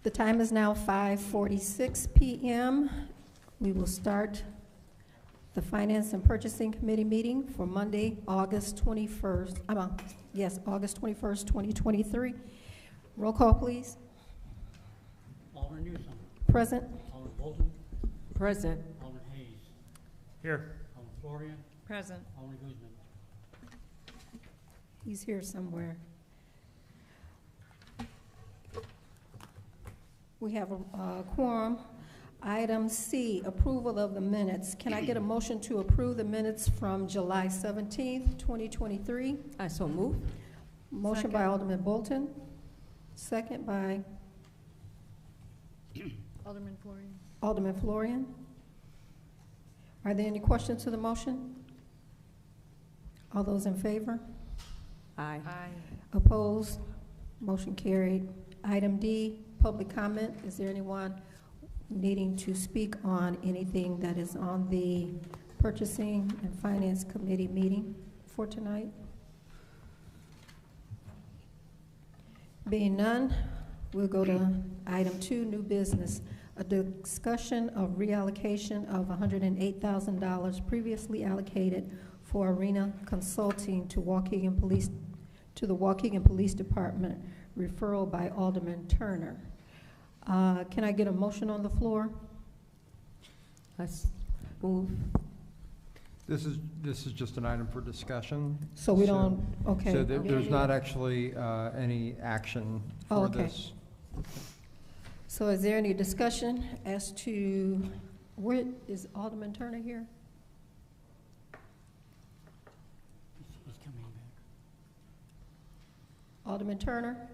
The time is now 5:46 p.m. We will start the Finance and Purchasing Committee meeting for Monday, August 21st. August 21st, 2023. Roll call, please. Alderman Newsom. Present. Alderman Bolton. Present. Alderman Hayes. Here. Alderman Florian. Present. Alderman Guzman. He's here somewhere. We have a quorum. Item C, approval of the minutes. Can I get a motion to approve the minutes from July 17th, 2023? I so move. Motion by Alderman Bolton, second by Alderman Florian. Alderman Florian. Are there any questions to the motion? All those in favor? Aye. Opposed? Motion carried. Item D, public comment. Is there anyone needing to speak on anything that is on the Purchasing and Finance Committee meeting for tonight? Being none, we'll go to item 2, new business. A discussion of reallocation of $108,000 previously allocated for arena consulting to the Waukegan Police Department, referral by Alderman Turner. Can I get a motion on the floor? I move. This is just an item for discussion. So we don't, okay. So there's not actually any action for this. So is there any discussion as to, where is Alderman Turner here? He's coming back. Alderman Turner?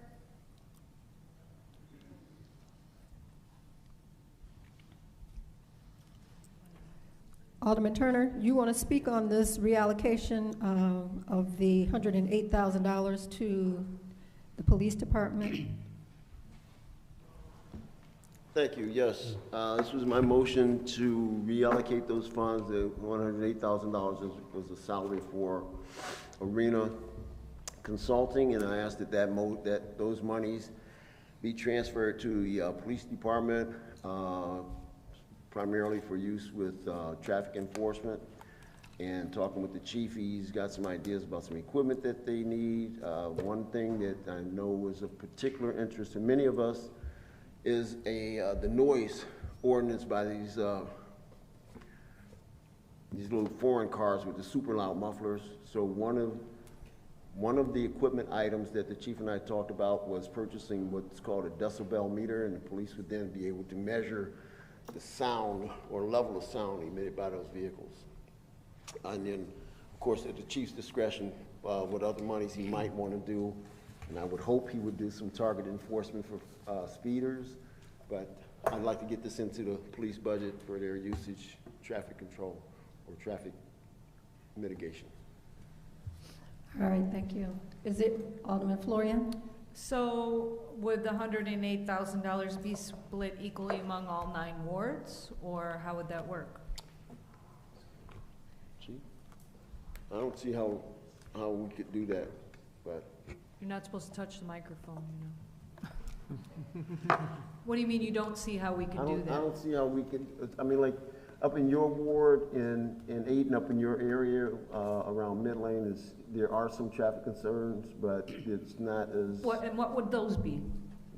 Alderman Turner, you want to speak on this reallocation of the $108,000 to the police department? Thank you. Yes, this was my motion to reallocate those funds. The $108,000 was a salary for arena consulting, and I asked that those monies be transferred to the police department, primarily for use with traffic enforcement. And talking with the chief, he's got some ideas about some equipment that they need. One thing that I know was of particular interest to many of us is the noise ordinance by these little foreign cars with the super loud mufflers. So one of the equipment items that the chief and I talked about was purchasing what's called a decibel meter, and the police would then be able to measure the sound or level of sound emitted by those vehicles. And then, of course, at the chief's discretion, what other monies he might want to do. And I would hope he would do some target enforcement for speeders, but I'd like to get this into the police budget for their usage, traffic control, or traffic mitigation. All right, thank you. Is it Alderman Florian? So would the $108,000 be split equally among all 9 wards, or how would that work? Chief? I don't see how we could do that, but. You're not supposed to touch the microphone, you know. What do you mean you don't see how we could do that? I don't see how we could, I mean, like, up in your ward, in Ayton, up in your area, around Mid Lane, there are some traffic concerns, but it's not as. What would those be?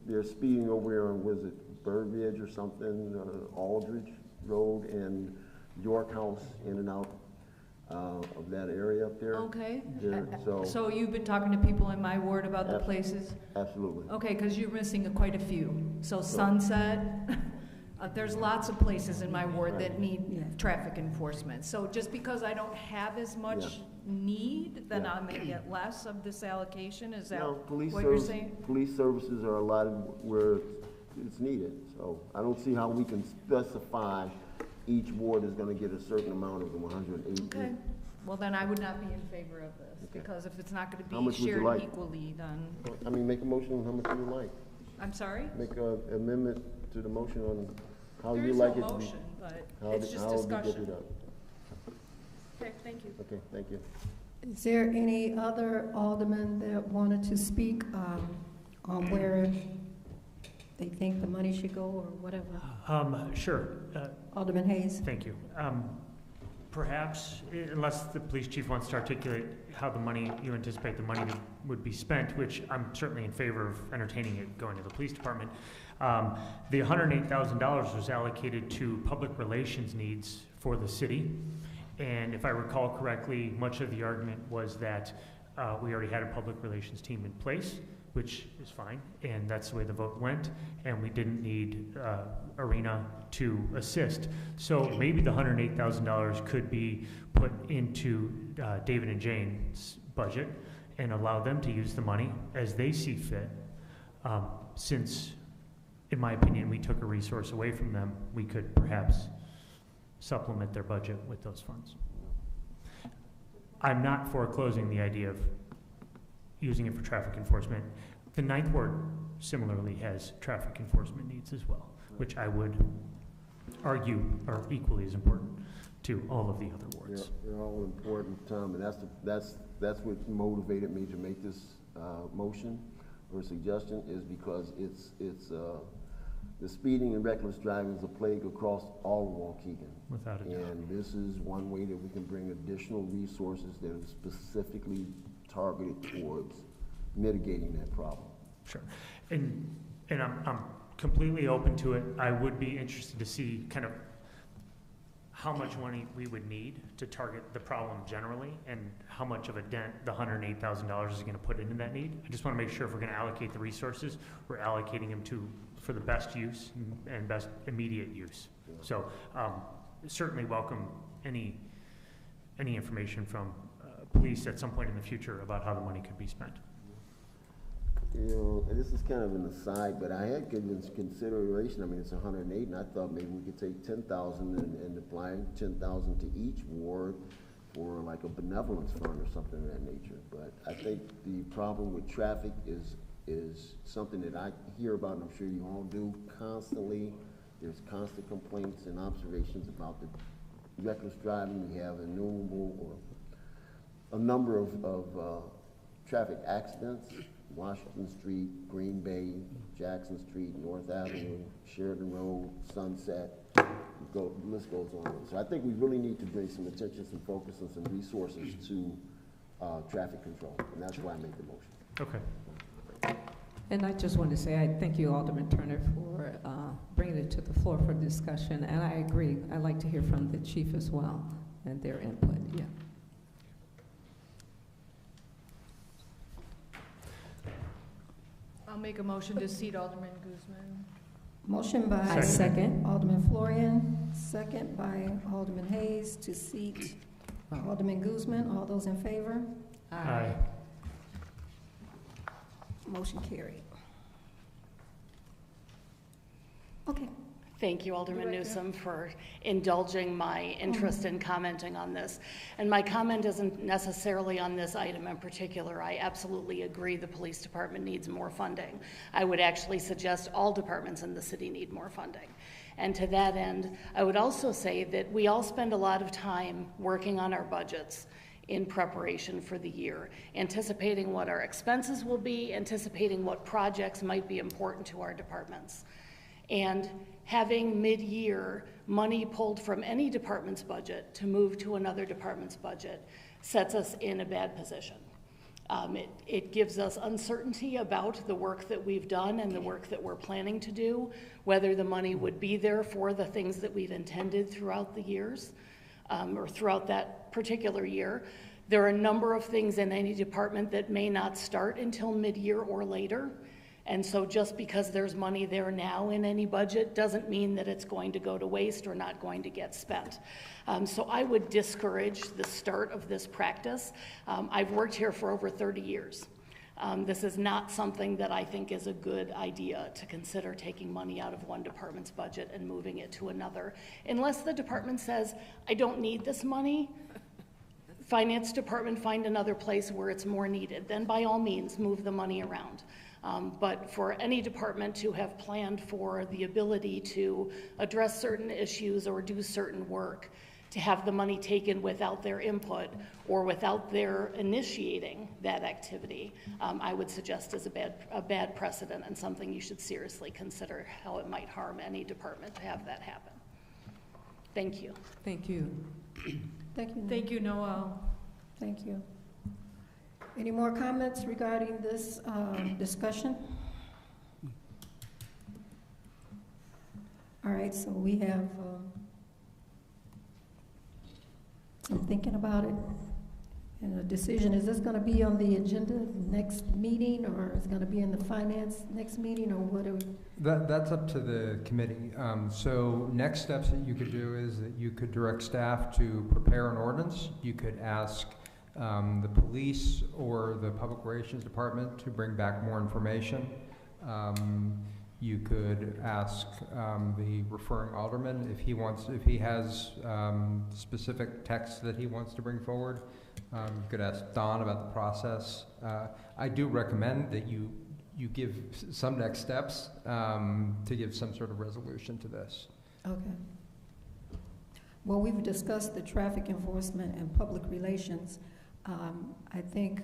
They're speeding over here on, was it Burbridge or something, Aldridge Road and York House, in and out of that area up there. Okay. There, so you've been talking to people in my ward about the places? Absolutely. Okay, because you're missing quite a few. So Sunset, there's lots of places in my ward that need traffic enforcement. So just because I don't have as much need, then I may get less of this allocation? Is that what you're saying? Police services are allotted where it's needed. So I don't see how we can specify each ward is going to get a certain amount of the 108. Okay. Well, then I would not be in favor of this, because if it's not going to be shared equally, then. I mean, make a motion on how much you would like. I'm sorry? Make an amendment to the motion on how There you is like no it to be. motion, but it's just discussion. Okay, thank you. Okay, thank you. Is there any other alderman that wanted to speak on where they think the money should go, or whatever. Sure. Alderman Hayes? Thank you. Perhaps, unless the police chief wants to articulate how the money, you anticipate the money would be spent, which I'm certainly in favor of entertaining it going to the police department. The $108,000 was allocated to public relations needs for the city. And if I recall correctly, much of the argument was that we already had a public relations team in place, which is fine, and that's the way the vote went, and we didn't need Arena to assist. So maybe the $108,000 could be put into David and Jane's budget and allow them to use the money as they see fit. Since, in my opinion, we took a resource away from them, we could perhaps supplement their budget with those funds. I'm not foreclosing the idea of using it for traffic enforcement. The Ninth Ward similarly has traffic enforcement needs as well, which I would argue are equally as important to all of the other wards. They're all important, Tom, and that's what motivated me to make this motion or suggestion, is because it's the speeding and reckless driving is a plague across all of Waukegan. Without a doubt. And this is one way that we can bring additional resources that are specifically targeted towards mitigating that problem. Sure. And I'm completely open to it. I would be interested to see kind of how much money we would need to target the problem generally, and how much of a dent the $108,000 is going to put into that need. I just want to make sure if we're going to allocate the resources, we're allocating them for the best use and best immediate use. So certainly welcome any information from police at some point in the future about how the money could be spent. You know, and this is kind of an aside, but I had given consideration. I mean, it's 108, and I thought maybe we could take 10,000 and apply 10,000 to each ward for like a benevolence fund or something of that nature. But I think the problem with traffic is something that I hear about, and I'm sure you all do constantly. There's constant complaints and observations about the reckless driving. We have innumerable or a number of traffic accidents. Washington Street, Green Bay, Jackson Street, North Avenue, Sheridan Road, Sunset, the list goes on. So I think we really need to bring some attention, some focus, and some resources to traffic control, and that's why I made the motion. Okay. And I just want to say I thank you, Alderman Turner, for bringing it to the floor for discussion. And I agree. I'd like to hear from the chief as well and their input. Yeah. I'll make a motion to seat Alderman Guzman. Motion by I second. Alderman Florian, second by Alderman Hayes to seat Alderman Guzman. All those in favor? Aye. Motion carried. Okay. Thank you, Alderman Director. Newsom, for indulging my interest in commenting on this. And my comment isn't necessarily on this item in particular. I absolutely agree the police department needs more funding. I would actually suggest all departments in the city need more funding. And to that end, I would also say that we all spend a lot of time working on our budgets in preparation for the year, anticipating what our expenses will be, anticipating what projects might be important to our departments. And having mid-year money pulled from any department's budget to move to another department's budget sets us in a bad position. It gives us uncertainty about the work that we've done and the work that we're planning to do, whether the money would be there for the things that we've intended throughout the years, or throughout that particular year. There are a number of things in any department that may not start until mid-year or later. And so just because there's money there now in any budget doesn't mean that it's going to go to waste or not going to get spent. So I would discourage the start of this practice. I've worked here for over 30 years. This is not something that I think is a good idea, to consider taking money out of one department's budget and moving it to another. Unless the department says, I don't need this money, finance department find another place where it's more needed, then by all means move the money around. But for any department to have planned for the ability to address certain issues or do certain work, to have the money taken without their input or without their initiating that activity, I would suggest is a bad precedent and something you should seriously consider how it might harm any department to have that happen. Thank you. Thank you. Thank you. Thank you, Noel. Thank you. Any more comments regarding this discussion? All right, so we have some thinking about it. And a decision, is this going to be on the agenda next meeting, or is it going to be in the finance next meeting, or what are we? That's up to the committee. So next steps that you could do is that you could direct staff to prepare an ordinance. You could ask the police or the public relations department to bring back more information. You could ask the referring alderman if he has specific text that he wants to bring forward. You could ask Don about the process. I do recommend that you give some next steps to give some sort of resolution to this. Okay. Well, we've discussed the traffic enforcement and public relations. I think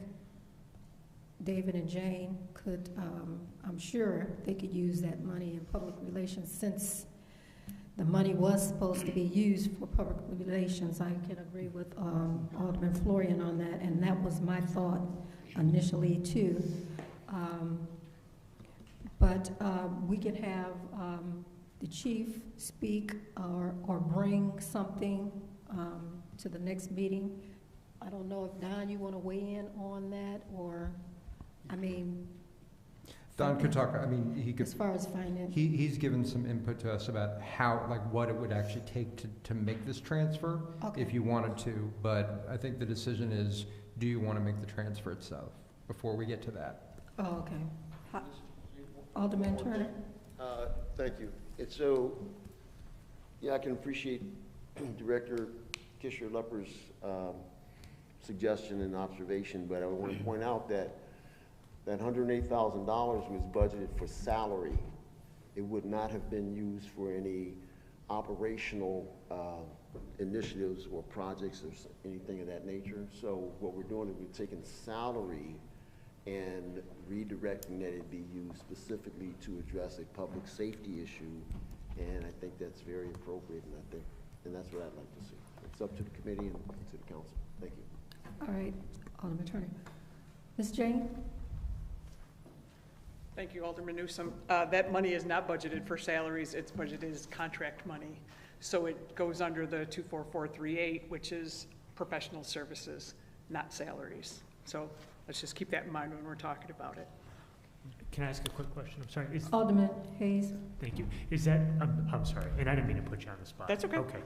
David and Jane could, I'm sure they could use that money in public relations, since the money was supposed to be used for public relations. I can agree with Alderman Florian on that, and that was my thought initially too. But we can have the chief speak or bring something to the next meeting. I don't know if Don, you want to weigh in on that, or, I mean. Don could talk, I mean, he could. As far as finance. He's given some input to us about how, like, what it would actually take to make this transfer, Okay. if you wanted to. But I think the decision is, do you want to make the transfer itself before we get to that? Oh, okay. Alderman Turner? Thank you. And so, yeah, I can appreciate Director Kisher-Lepper's suggestion and observation, but I want to point out that that $108,000 was budgeted for salary. It would not have been used for any operational initiatives or projects or anything of that nature. So what we're doing is we're taking salary and redirecting that it be used specifically to address a public safety issue, and I think that's very appropriate, and that's what I'd like to see. It's up to the committee and to the council. Thank you. All right, Alderman Turner. Ms. Jane? Thank you, Alderman Newsom. That money is not budgeted for salaries. It's budgeted as contract money. So it goes under the 24438, which is professional services, not salaries. So let's just keep that in mind when we're talking about it. Can I ask a quick question? I'm sorry. Alderman Hayes? Thank you. Is that, I'm sorry, and I didn't mean to put you on the spot. That's okay. Okay.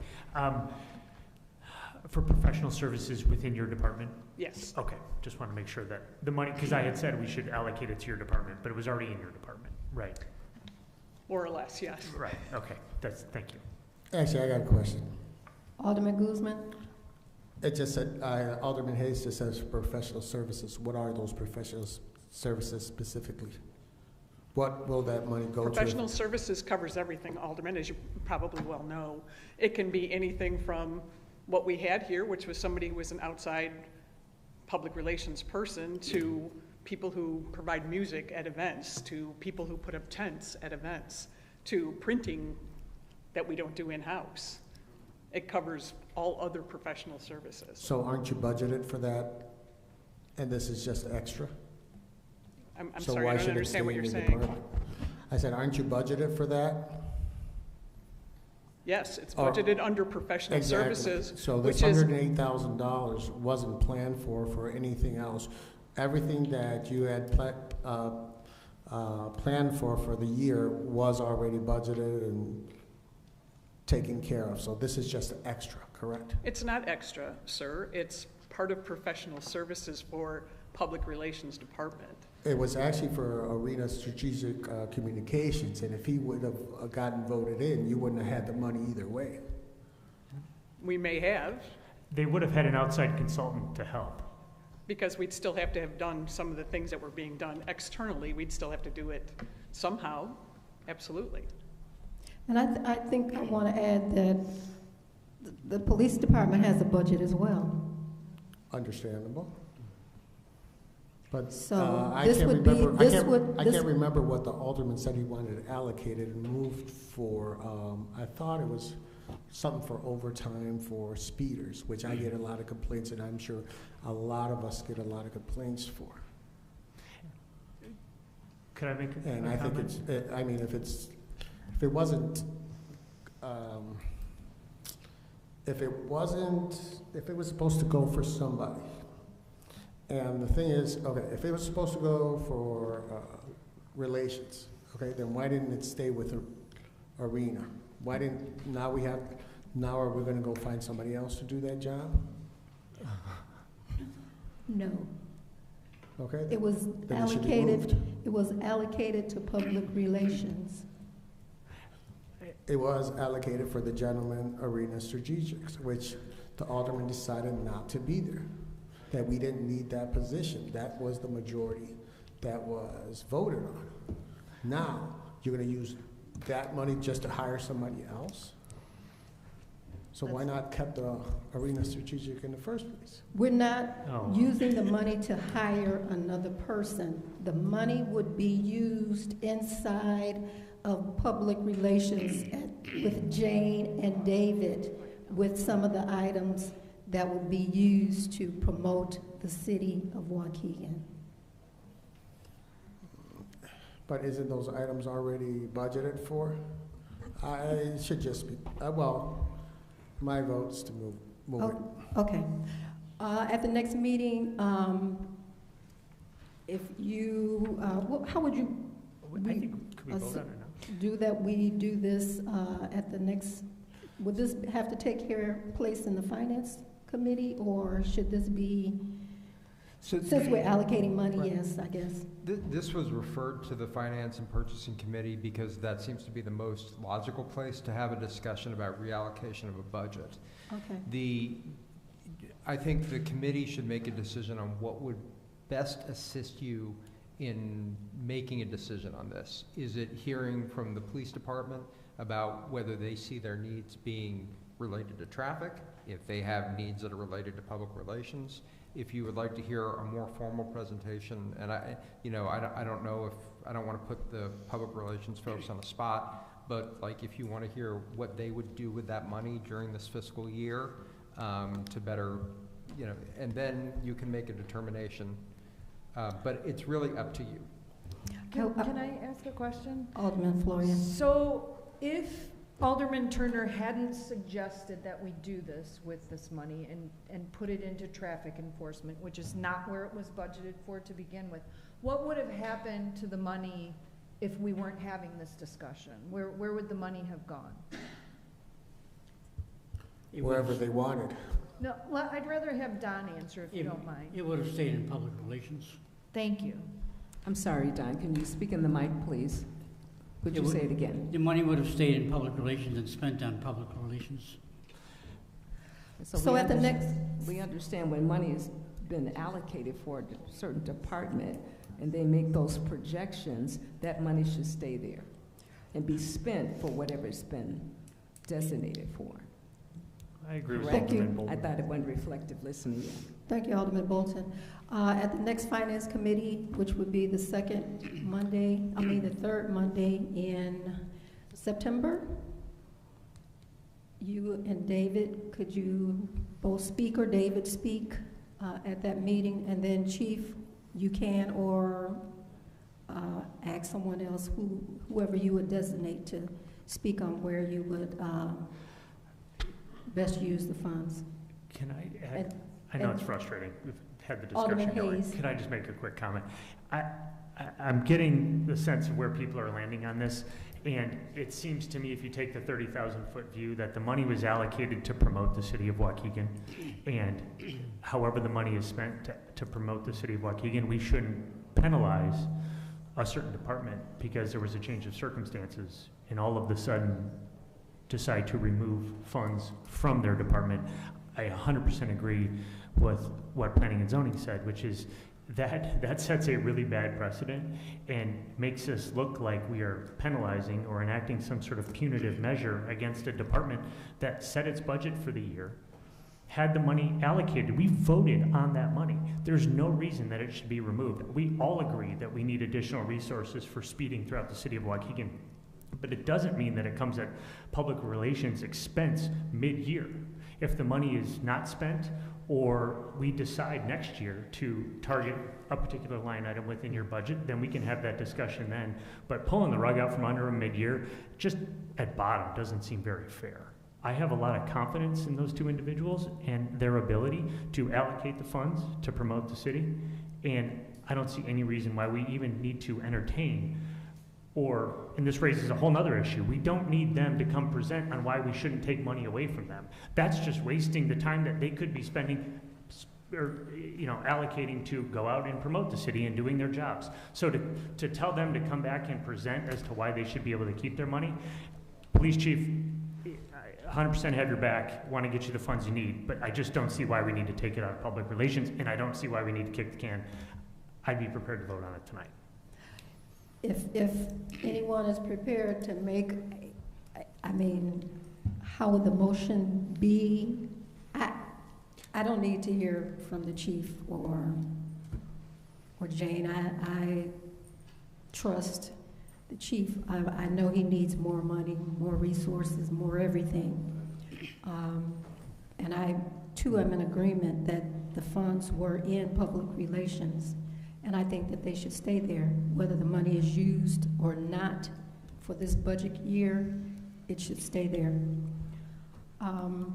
For professional services within your department? Yes. Okay, just want to make sure that the money, because I had said we should allocate it to your department, but it was already in your department, right? More or less, yes. Right, okay, thank you. Actually, I got a question. Alderman Guzman? It just said, Alderman Hayes just says professional services. What are those professional services specifically? What will that money go to? Professional services covers everything, Alderman, as you probably well know. It can be anything from what we had here, which was somebody who was an outside public relations person, to people who provide music at events, to people who put up tents at events, to printing that we don't do in-house. It covers all other professional services. So aren't you budgeted for that? And this is just extra? I'm So sorry, why I don't should it understand stay what in you're your saying. department? I said, aren't you budgeted for that? Yes, it's Oh, budgeted under professional Exactly. services, So this which is, $108,000 wasn't planned for anything else. Everything that you had planned for the year was already budgeted and taken care of. So this is just extra, correct? it's not extra, sir. It's part of professional services for public relations department. It was actually for Arena Strategic Communications, and if he would have gotten voted in, you wouldn't have had the money either way. We may have, They would have had an outside consultant to help. because we'd still have to have done some of the things that were being done externally. We'd still have to do it somehow, absolutely. And I think I want to add that The police department has a budget as well. Understandable. But So I this can't would be, remember. this would, I this, can't remember what the alderman said he wanted allocated and moved for. I thought it was something for overtime for speeders, which I get a lot of complaints, and I'm sure a lot of us get a lot of complaints for. Could I make a And a I think comment? I mean, if it wasn't, if it was supposed to go for somebody, and the thing is, okay, if it was supposed to go for relations, okay, then why didn't it stay with the arena? Why didn't, now are we gonna go find somebody else to do that job? no. Okay? It was Then it should be allocated, moved. it was allocated to public relations. It was allocated for the gentleman arena strategics, which the alderman decided not to be there, that we didn't need that position. That was the majority that was voted on. Now, you're gonna use that money just to hire somebody else? So why not kept the arena strategic in the first place? We're not Oh. using the money to hire another person. The money would be used inside of public relations with Jane and David, with some of the items that would be used to promote the city of Waukegan. But isn't those items already budgeted for? It should just be, well, my vote's to move it. Okay. At the next meeting, if you, how would you I think, could we vote on it now? do that? We do this at the next, would this have to take place in the finance committee, or should this be, since we're allocating money, Right. yes, I guess? This was referred to the Finance and Purchasing Committee because that seems to be the most logical place to have a discussion about reallocation of a budget. Okay. I think the committee should make a decision on what would best assist you in making a decision on this. Is it hearing from the police department about whether they see their needs being related to traffic, if they have needs that are related to public relations? If you would like to hear a more formal presentation, and I don't know if, I don't want to put the public relations folks on the spot, but like if you want to hear what they would do with that money during this fiscal year to better, and then you can make a determination. But it's really up to you. Can I ask a question? Alderman Floria. So if Alderman Turner hadn't suggested that we do this with this money and put it into traffic enforcement, which is not where it was budgeted for to begin with, what would have happened to the money if we weren't having this discussion? Where would the money have gone? Wherever they wanted. No, well, I'd rather have Don answer if you don't mind. It would have stayed in public relations. Thank you. I'm sorry, Don, can you speak in the mic, please? Would you say it again? The money would have stayed in public relations and spent on public relations. So at the next, We understand when money has been allocated for a certain department and they make those projections, that money should stay there and be spent for whatever it's been designated for. I agree with Thank you. Alderman Bolden. I thought it wasn't reflective listening yet. thank you, Alderman Bolton. At the next finance committee, which would be the third Monday in September, you and David, could you both speak, or David speak at that meeting? And then Chief, you can, or ask someone else, whoever you would designate to speak on where you would best use the funds. Can I add? And- I know and- it's frustrating. We've had the Alderman discussion going. Hayes. Can I just make a quick comment? I'm getting the sense of where people are landing on this, and it seems to me, if you take the 30,000-foot view, that the money was allocated to promote the city of Waukegan, and however the money is spent to promote the city of Waukegan, we shouldn't penalize a certain department because there was a change of circumstances, and all of a sudden decide to remove funds from their department. I 100% agree with what Planning and Zoning said, which is that sets a really bad precedent and makes us look like we are penalizing or enacting some sort of punitive measure against a department that set its budget for the year, had the money allocated. We voted on that money. There's no reason that it should be removed. We all agree that we need additional resources for speeding throughout the city of Waukegan, but it doesn't mean that it comes at public relations expense mid-year. If the money is not spent, or we decide next year to target a particular line item within your budget, then we can have that discussion then. But pulling the rug out from under them mid-year, just at bottom, doesn't seem very fair. I have a lot of confidence in those two individuals and their ability to allocate the funds to promote the city, and I don't see any reason why we even need to entertain, and this raises a whole nother issue, we don't need them to come present on why we shouldn't take money away from them. That's just wasting the time that they could be spending or allocating to go out and promote the city and doing their jobs. So to tell them to come back and present as to why they should be able to keep their money, police chief, 100% have your back, want to get you the funds you need, but I just don't see why we need to take it out of public relations, and I don't see why we need to kick the can. I'd be prepared to vote on it tonight. If anyone is prepared to make, how would the motion be? I don't need to hear from the chief or Jane. I trust the chief. I know he needs more money, more resources, more everything. And I, too, am in agreement that the funds were in public relations. And I think that they should stay there. Whether the money is used or not for this budget year, it should stay there. How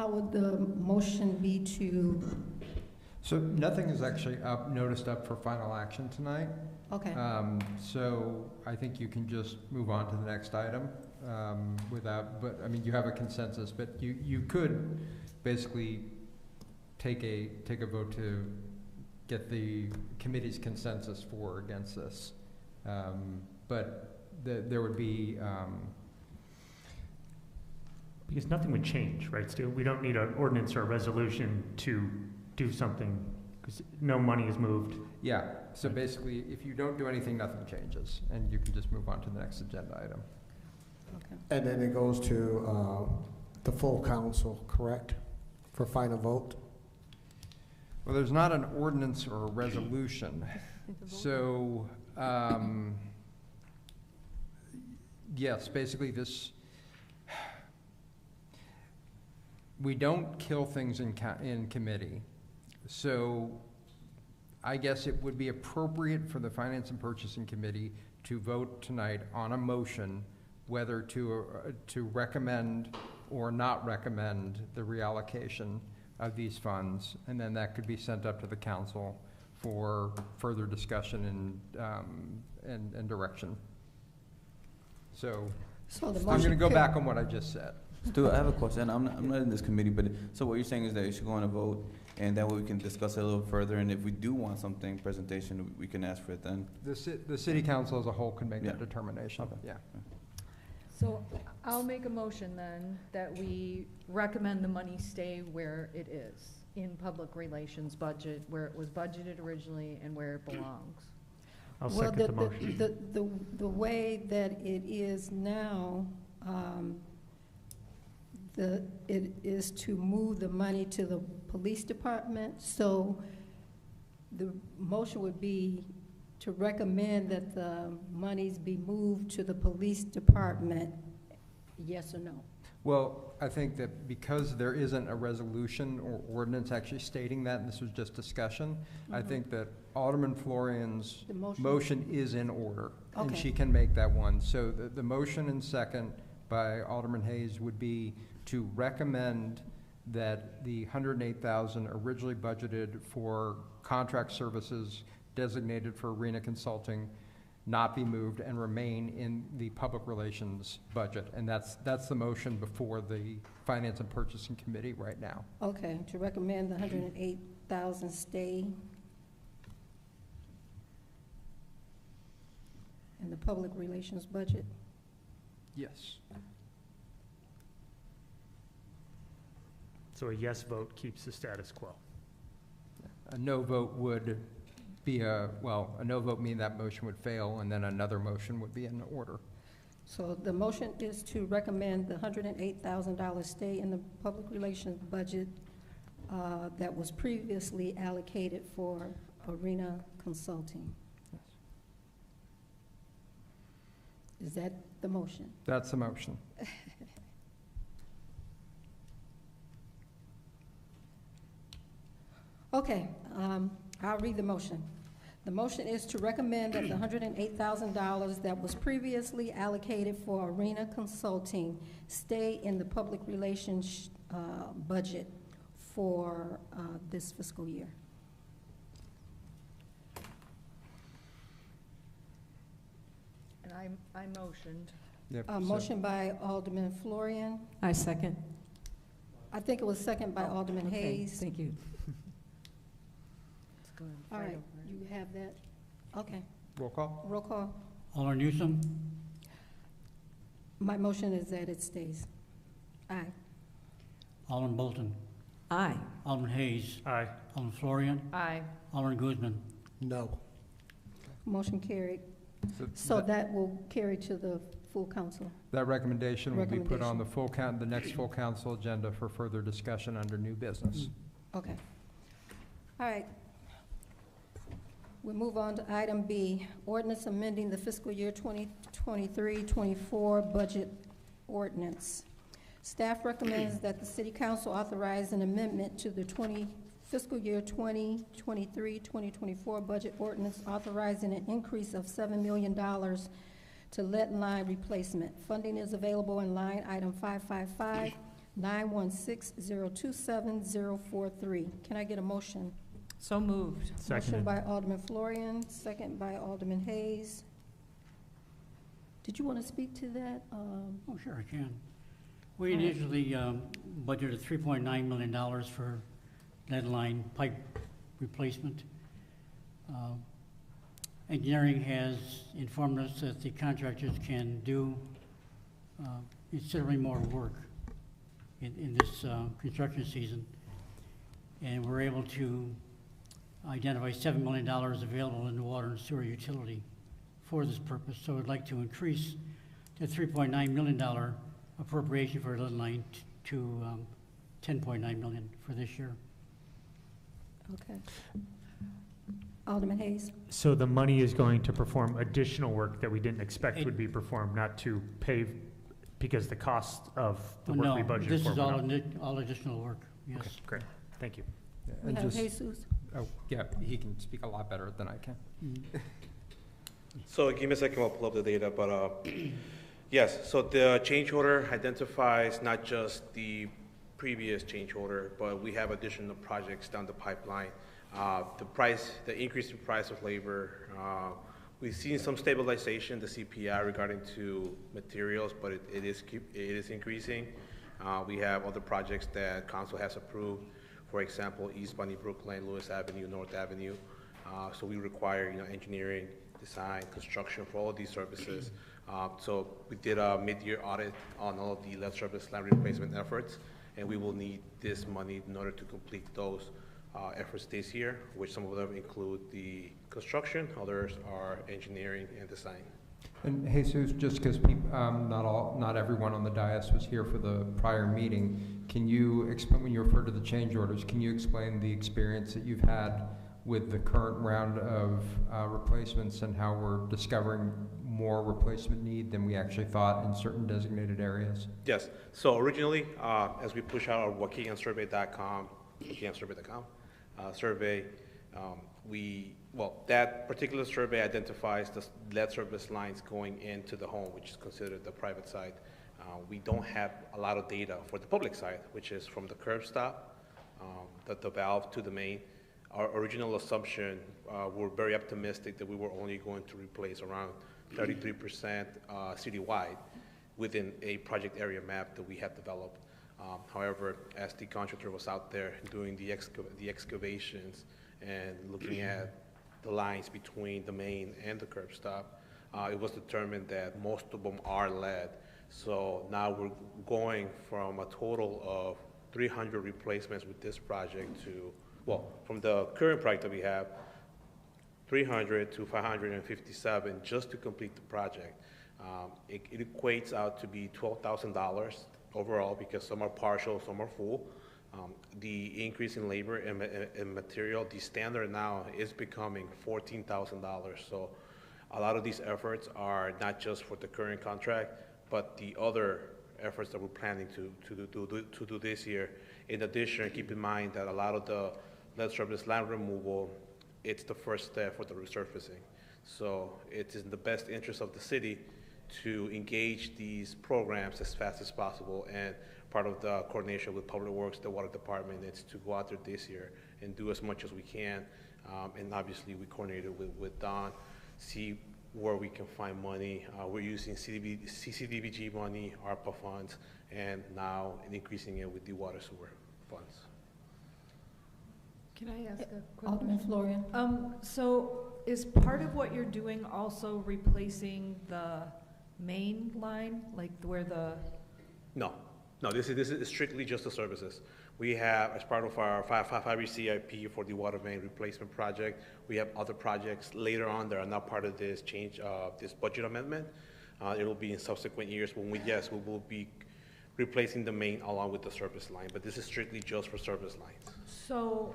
would the motion be to? So nothing is actually noticed up for final action tonight. Okay. So I think you can just move on to the next item but I mean, you have a consensus, but you could basically take a vote to get the committee's consensus for or against this. But there would be... because nothing would change, right, Stu? We don't need an ordinance or a resolution to do something, because no money is moved. Yeah, so basically, if you don't do anything, nothing changes, and you can just move on to the next agenda item. Okay. And then it goes to the full council, correct, for final vote? Well, there's not an ordinance or a resolution. So, yes, basically this, we don't kill things in committee. So I guess it would be appropriate for the Finance and Purchasing Committee to vote tonight on a motion whether to recommend or not recommend the reallocation of these funds, and then that could be sent up to the council for further discussion and direction. So So the I'm motion going to go could- back on what I just said. Stu, I have a question. I'm not in this committee, but so what you're saying is that you should go on a vote, and that way we can discuss it a little further, and if we do want something, presentation, we can ask for it then? The city council as a whole can make that Yeah. determination. Okay. Yeah. So I'll make a motion then that we recommend the money stay where it is, in public relations budget, where it was budgeted originally and where it belongs. I'll Well, second the motion. the way that it is now, it is to move the money to the police department. So the motion would be to recommend that the monies be moved to the police department, yes or no? Well, I think that because there isn't a resolution or ordinance actually stating that, and this was just discussion, I think that Alderman Florian's The motion? motion is in order, and Okay. she can make that one. So the motion and second by Alderman Hayes would be to recommend that the $108,000 originally budgeted for contract services designated for arena consulting not be moved and remain in the public relations budget. And that's the motion before the Finance and Purchasing Committee right now. Okay, to recommend the 108,000 stay in the public relations budget. Yes. So a yes vote keeps the status quo. A no vote would be a no vote meaning that motion would fail, and then another motion would be in order. So the motion is to recommend the $108,000 stay in the public relations budget that was previously allocated for arena consulting. Is that the motion? That's the motion. Okay, I'll read the motion. The motion is to recommend that the $108,000 that was previously allocated for arena consulting stay in the public relations budget for this fiscal year. And I motioned. Yep. Motion by Alderman Florian. I second. I think it was second by Alderman Okay, Hayes. thank you. All right, you have that? Okay, Roll call. roll call. Alderman Newsom, My motion is that it stays. Aye. Alderman Bolton, Aye. Alderman Hayes, Aye. Alderman Florian, Aye. Alderman Guzman. No. Motion carried. So that will carry to the full council. That recommendation will be put on the the next full council agenda for further discussion under new business. Okay. All right. We move on to item B, ordinance amending the fiscal year 2023-24 budget ordinance. Staff recommends that the city council authorize an amendment to the fiscal year 2023-2024 budget ordinance authorizing an increase of $7 million to lead line replacement. Funding is available in line item 555-916-027-043. Can I get a motion? So moved. Motion Seconded. by Alderman Florian, second by Alderman Hayes. Did you want to speak to that? Oh, sure, I can. We All right. initially budgeted $3.9 million for lead line pipe replacement. Engineering has informed us that the contractors can do considerably more work in this construction season. And we're able to identify $7 million available in the water and sewer utility for this purpose. So I'd like to increase the $3.9 million appropriation for lead line to $10.9 million for this year. Okay. Alderman Hayes. So the money is going to perform additional work that we didn't expect would be performed, not to pay, because the cost of the work we No, budgeted this for is went up. all additional work, yes. Okay, great, thank you. We And have just, Jesus. oh, yeah, he can speak a lot better than I can. Mhm. So give me a second, I'll pull up the data, but yes, so the change order identifies not just the previous change order, but we have additional projects down the pipeline. The increase in price of labor, we've seen some stabilization, the CPI regarding to materials, but it is increasing. We have other projects that council has approved, for example, East Bunny Brookline, Lewis Avenue, North Avenue. So we require, engineering, design, construction for all of these services. So we did a mid-year audit on all of the lead service line replacement efforts, and we will need this money in order to complete those efforts this year, which some of them include the construction, others are engineering and design. And Jesus, just because not everyone on the dais was here for the prior meeting, can you explain, when you refer to the change orders, can you explain the experience that you've had with the current round of replacements and how we're discovering more replacement need than we actually thought in certain designated areas? Yes, so originally, as we push out our WaukeganSurvey.com survey, that particular survey identifies the lead service lines going into the home, which is considered the private side. We don't have a lot of data for the public side, which is from the curb stop, the valve to the main. Our original assumption, we're very optimistic that we were only going to replace around 33% citywide within a project area map that we had developed. However, as the contractor was out there doing the excavations and looking at the lines between the main and the curb stop, it was determined that most of them are lead. So now we're going from a total of 300 replacements with this project to well, from the current project that we have, 300 to 557 just to complete the project. It equates out to be $12,000 overall because some are partial, some are full. The increase in labor and material, the standard now is becoming $14,000. So a lot of these efforts are not just for the current contract, but the other efforts that we're planning to do this year. In addition, keep in mind that a lot of the lead surface land removal, it's the first step for the resurfacing. So it is in the best interest of the city to engage these programs as fast as possible, and part of the coordination with Public Works, the Water Department, is to go out there this year and do as much as we can. And obviously we coordinated with Don, see where we can find money. We're using CCDBG money, ARPA funds, and now increasing it with the water sewer funds. Can I ask a quick Alderman Florian. So is part of what you're doing also replacing the main line, like where the? No, this is strictly just the services. We have, as part of our 5-year CIP for the water main replacement project, we have other projects later on that are not part of this change, this budget amendment. It will be in subsequent years when we will be replacing the main along with the service line, but this is strictly just for service lines. So,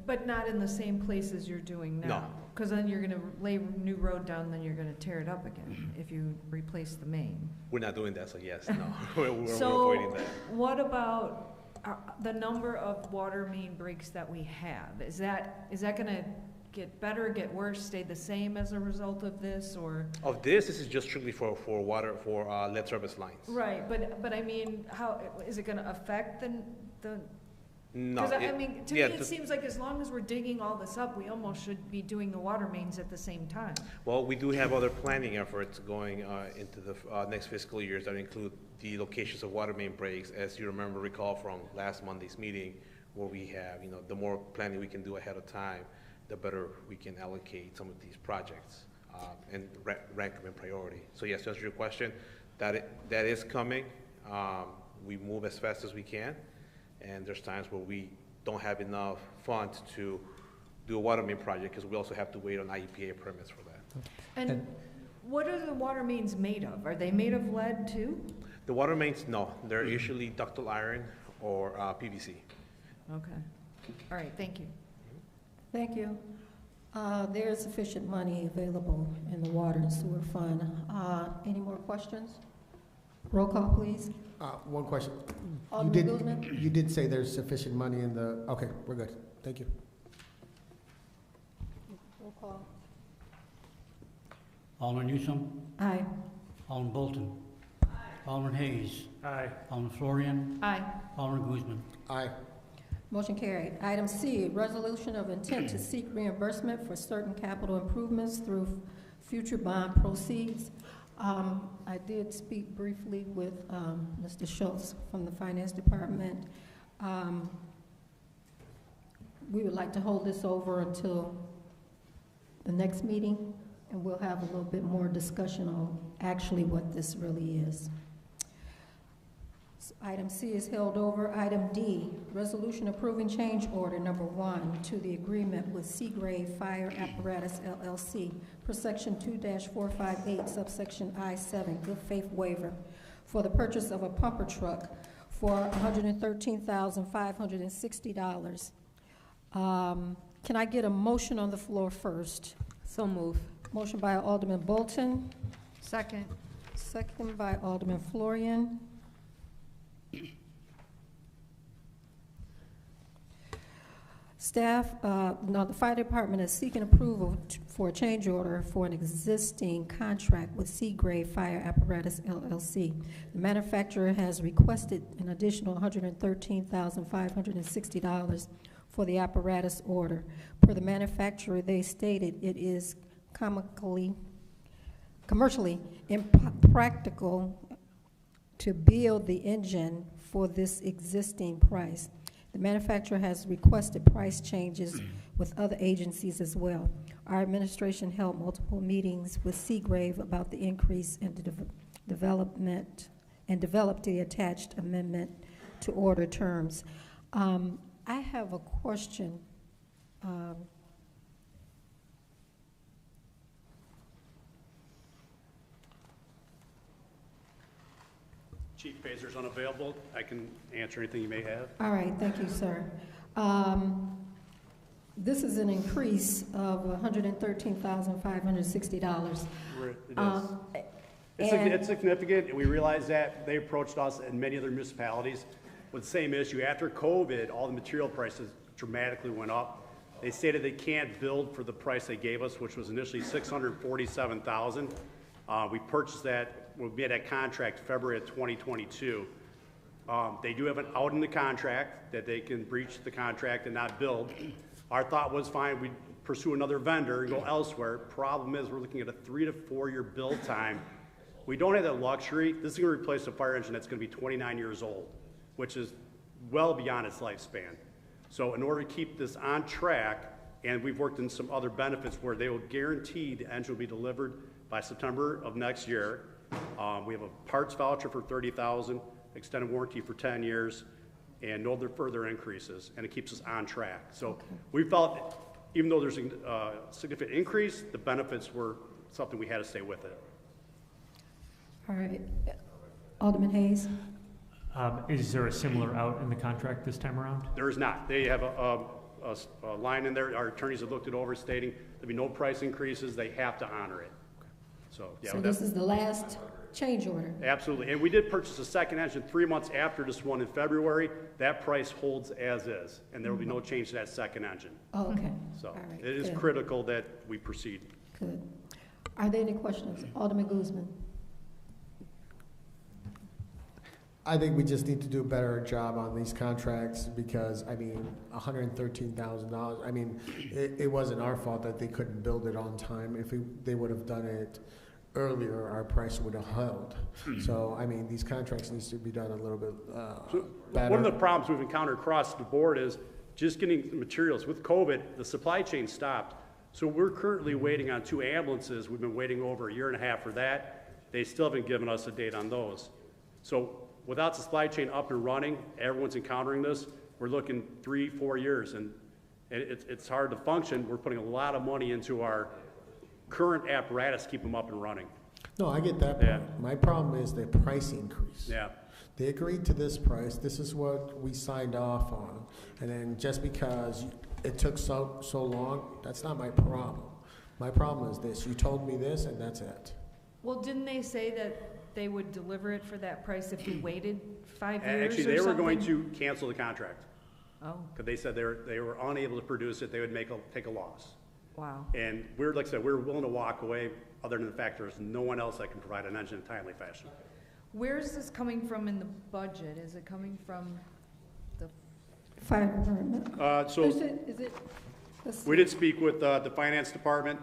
but not in the same places you're doing now? No. Because then you're gonna lay new road down, then you're gonna tear it up again if you replace the main. We're not doing that, so yes, no, we're So avoiding that. what about the number of water main breaks that we have? Is that gonna get better, get worse, stay the same as a result of this, or? Of this is just strictly for water, for lead service lines. Right, but I mean, how, is it gonna affect the? No. Because I mean, to me, yeah, it seems like as long as we're digging all this up, we almost should be doing the water mains at the same time. Well, we do have other planning efforts going into the next fiscal years that include the locations of water main breaks, as you recall from last Monday's meeting, where we have, the more planning we can do ahead of time, the better we can allocate some of these projects and rank them in priority. So yes, to answer your question, that is coming. We move as fast as we can. And there's times where we don't have enough funds to do a water main project because we also have to wait on IEPA permits for that. And what are the water mains made of? Are they made of lead too? The water mains, no. They're usually ductile iron or PVC. Okay. All right, thank you. Thank you. There is sufficient money available in the water and sewer fund. Any more questions? Roll call, please. One question. Alderman Guzman? You did say there's sufficient money in the, okay, we're good. Thank you. Roll call. Alderman Newsome. Aye. Alderman Bolton. Aye. Alderman Hayes. Aye. Alderman Florian. Aye. Alderman Guzman. Aye. Motion carried. Item C, resolution of intent to seek reimbursement for certain capital improvements through future bond proceeds. I did speak briefly with Mr. Schultz from the Finance Department. We would like to hold this over until the next meeting, and we'll have a little bit more discussion on actually what this really is. So item C is held over. Item D, resolution approving change order number 1 to the agreement with Seagrave Fire Apparatus LLC per section 2-458 subsection I-7 good faith waiver for the purchase of a pumper truck for $113,560. Can I get a motion on the floor first? So move. Motion by Alderman Bolton, Second. second by Alderman Florian. Staff, the fire department is seeking approval for a change order for an existing contract with Seagrave Fire Apparatus LLC. The manufacturer has requested an additional $113,560 for the apparatus order. Per the manufacturer, they stated it is commercially impractical to build the engine for this existing price. The manufacturer has requested price changes with other agencies as well. Our administration held multiple meetings with Seagrave about the increase in the development and developed the attached amendment to order terms. I have a question. Chief Pazer's unavailable. I can answer anything you may have. All right, thank you, sir. This is an increase of $113,560. It's significant, and we realize that. They approached us and many other municipalities with the same issue. After COVID, all the material prices dramatically went up. They stated they can't build for the price they gave us, which was initially $647,000. We purchased that, we made that contract February of 2022. They do have an out in the contract that they can breach the contract and not build. Our thought was fine, we'd pursue another vendor and go elsewhere. Problem is, we're looking at a 3 to 4 year build time. We don't have that luxury. This is gonna replace a fire engine that's gonna be 29 years old, which is well beyond its lifespan. So in order to keep this on track, and we've worked in some other benefits where they will guarantee the engine will be delivered by September of next year. We have a parts voucher for $30,000, extended warranty for 10 years, and no other further increases, and it keeps us on track. So we felt, even though there's a significant increase, the benefits were something we had to stay with it. All right. Alderman Hayes? Is there a similar out in the contract this time around? There is not. They have a line in there. Our attorneys have looked it over, stating there'll be no price increases. They have to honor it. So, yeah. So this is the last change order? Absolutely. And we did purchase a second engine 3 months after this one in February. That price holds as is, and there will be no change to that second engine. Oh, okay. So all right, it is good. critical that we proceed. Good. Are there any questions? Alderman Guzman? I think we just need to do a better job on these contracts because, I mean, $113,000, I mean, it wasn't our fault that they couldn't build it on time. If they would have done it earlier, our price would have held. So, I mean, these contracts needs to be done a little bit better. One of the problems we've encountered across the board is just getting the materials. With COVID, the supply chain stopped. So we're currently waiting on 2 ambulances. We've been waiting over 1.5 years for that. They still haven't given us a date on those. So without the supply chain up and running, everyone's encountering this. We're looking 3-4 years, and it's hard to function. We're putting a lot of money into our current apparatus to keep them up and running. No, I get that. Yeah. My problem is the price increase. Yeah. They agreed to this price. This is what we signed off on. And then just because it took so long, that's not my problem. My problem is this. You told me this, and that's it. Well, didn't they say that they would deliver it for that price if we waited 5 years Actually, or they were something? going to cancel the contract Oh, because they said they were unable to produce it. They would take a loss. wow. And we're, like I said, we're willing to walk away other than the fact there's no one else that can provide an engine in a timely fashion. Where is this coming from in the budget? Is it coming from the, Fire department? So Is it? let's we see. did speak with the finance department.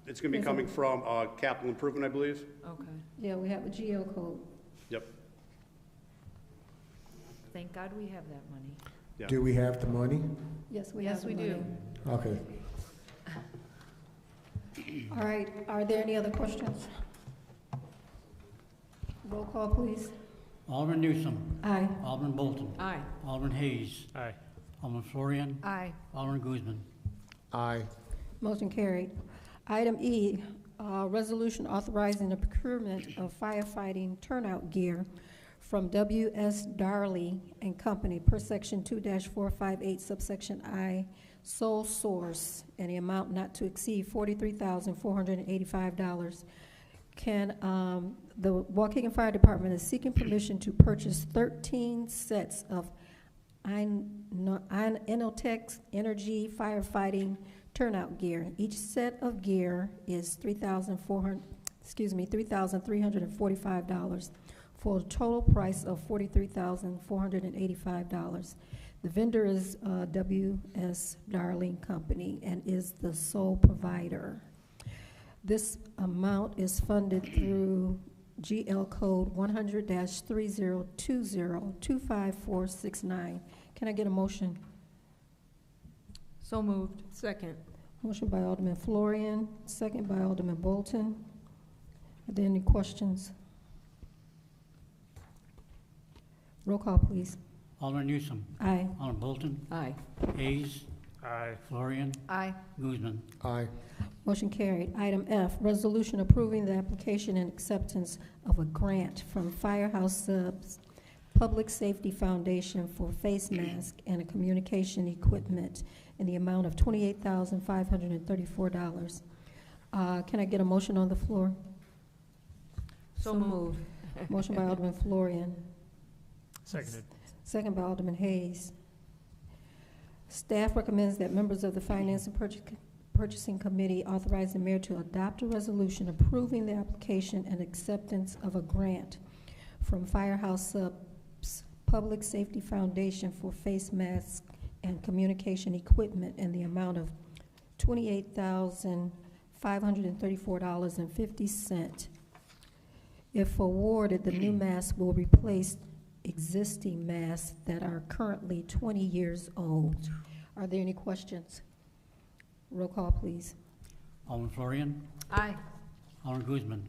It's going to be Is it- coming from capital improvement, I believe. okay. Yeah, we have a GO code. Yep. Thank God we have that money. Yeah. Do we have the money? Yes, we Yes, have the we do. money. Okay. All right, are there any other questions? Roll call, please. Alderman Newsom. Aye. Alderman Bolton. Aye. Alderman Hayes. Aye. Alderman Florian. Aye. Alderman Guzman. Aye. Motion carried. Item E, resolution authorizing the procurement of firefighting turnout gear from W.S. Darley and Company per section 2-458 subsection I, sole source, and the amount not to exceed $43,485. Can, the Waukegan Fire Department is seeking permission to purchase 13 sets of Innotex Energy firefighting turnout gear. Each set of gear is $3,345 for a total price of $43,485. The vendor is W.S. Darling Company and is the sole provider. This amount is funded through GL Code 100-3020-25469. Can I get a motion? So moved. Second. Motion by Alderman Florian, second by Alderman Bolton. Are there any questions? Roll call, please. Alderman Newsom. Aye. Alderman Bolton. Aye. Hayes. Aye. Florian. Aye. Guzman. Aye. Motion carried. Item F, resolution approving the application and acceptance of a grant from Firehouse Subs Public Safety Foundation for face mask and a communication equipment in the amount of $28,534. Can I get a motion on the floor? So moved. Motion by Alderman Florian, Seconded. second by Alderman Hayes. Staff recommends that members of the Finance and Purchasing Committee authorize the mayor to adopt a resolution approving the application and acceptance of a grant from Firehouse Subs Public Safety Foundation for face masks and communication equipment in the amount of $28,534.50. If awarded, the new mask will replace existing masks that are currently 20 years old. Are there any questions? Roll call, please. Alderman Florian. Aye. Alderman Guzman.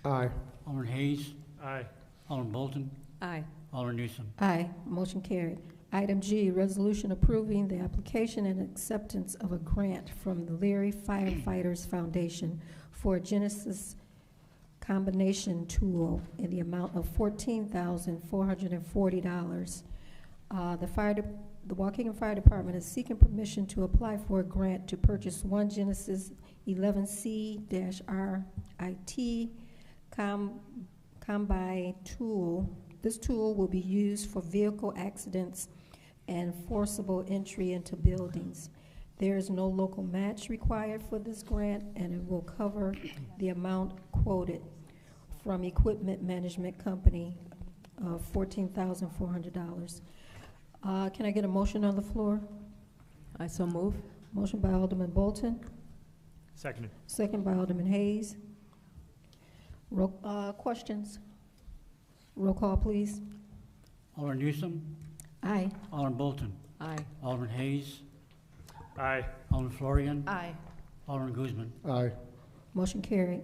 Aye. Alderman Hayes. Aye. Alderman Bolton. Aye. Alderman Newsom. Aye. Motion carried. Item G, resolution approving the application and acceptance of a grant from the Leary Firefighters Foundation for a Genesis combination tool in the amount of $14,440. The Waukegan Fire Department is seeking permission to apply for a grant to purchase one Genesis 11C-RIT Combi tool. This tool will be used for vehicle accidents and forcible entry into buildings. There is no local match required for this grant, and it will cover the amount quoted from Equipment Management Company of $14,400. Can I get a motion on the floor? I so move. Motion by Alderman Bolton, Seconded. second by Alderman Hayes. Questions? Roll call, please. Alderman Newsom. Aye. Alderman Bolton. Aye. Alderman Hayes. Aye. Alderman Florian. Aye. Alderman Guzman. Aye. Motion carried.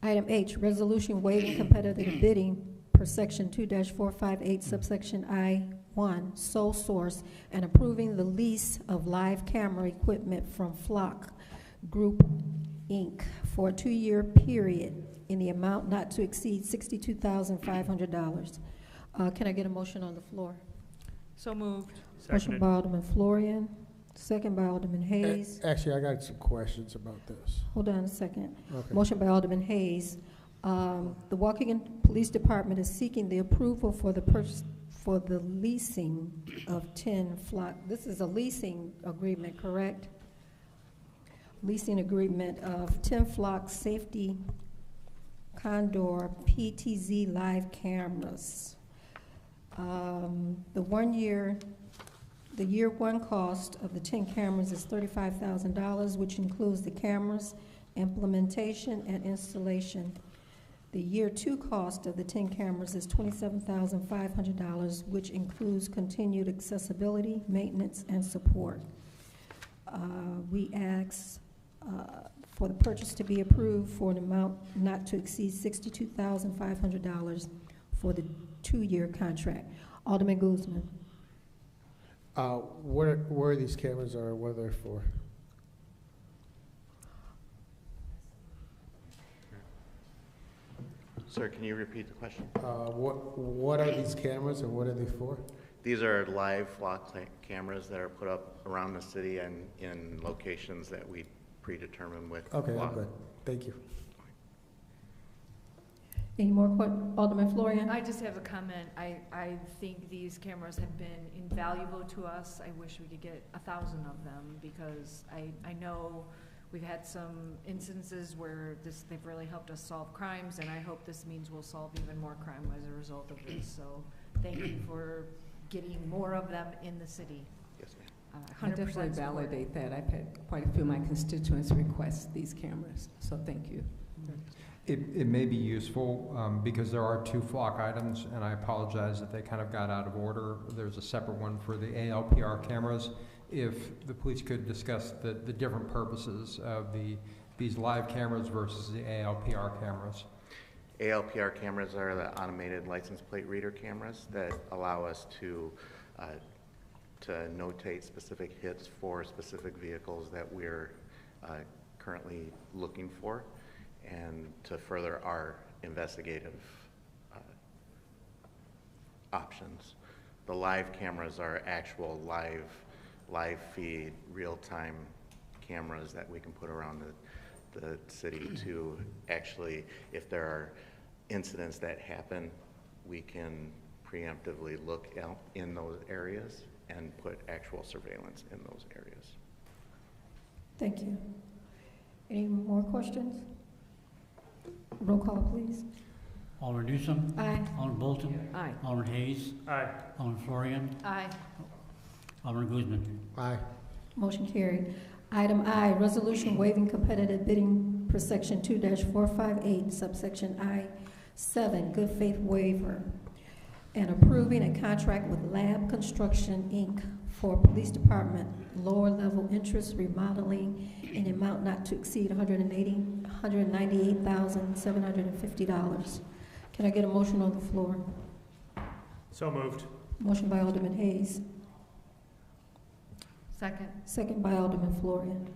Item H, resolution waiving competitive bidding per section 2-458 subsection I-1, sole source, and approving the lease of live camera equipment from Flock Group, Inc. for a 2-year period in the amount not to exceed $62,500. Can I get a motion on the floor? So moved. Motion Seconded. by Alderman Florian, second by Alderman Hayes. Actually, I got some questions about this. Hold on a second. Okay. Motion by Alderman Hayes. The Waukegan Police Department is seeking the approval for the for the leasing of 10 Flock. This is a leasing agreement, correct? Leasing agreement of 10 Flock Safety Condor PTZ live cameras. The year one cost of the 10 cameras is $35,000, which includes the cameras, implementation, and installation. The year two cost of the 10 cameras is $27,500, which includes continued accessibility, maintenance, and support. We ask for the purchase to be approved for an amount not to exceed $62,500 for the 2-year contract. Alderman Guzman. Where these cameras are, what are they for? Sir, can you repeat the question? What are these cameras and what are they for? These are live flock cameras that are put up around the city and in locations that we predetermine with Okay, I'm flock. good. Thank you. Any more Alderman Florian? I just have a comment. I think these cameras have been invaluable to us. I wish we could get 1,000 of them because I know we've had some instances where they've really helped us solve crimes, and I hope this means we'll solve even more crime as a result of this. So thank you for getting more of them in the city. Yes, ma'am. 100% definitely validate that. I've had quite a few of my constituents request these cameras, so thank you. It may be useful because there are 2 flock items, and I apologize if they kind of got out of order. There's a separate one for the ALPR cameras. If the police could discuss the different purposes of these live cameras versus the ALPR cameras. ALPR cameras are the automated license plate reader cameras that allow us to notate specific hits for specific vehicles that we're currently looking for, and to further our investigative options. The live cameras are actual live feed, real-time cameras that we can put around the city to actually, if there are incidents that happen, we can preemptively look out in those areas and put actual surveillance in those areas. Thank you. Any more questions? Roll call, please. Alderman Newsome. Aye. Alderman Bolton. Aye. Alderman Hayes. Aye. Alderman Florian. Aye. Alderman Guzman. Aye. Motion carried. Item I, resolution waiving competitive bidding per section 2-458, subsection I-7, good faith waiver, and approving a contract with Lab Construction, Inc. for Police Department lower level interest remodeling in amount not to exceed $198,750. Can I get a motion on the floor? So moved. Motion by Alderman Hayes, Second. second by Alderman Florian.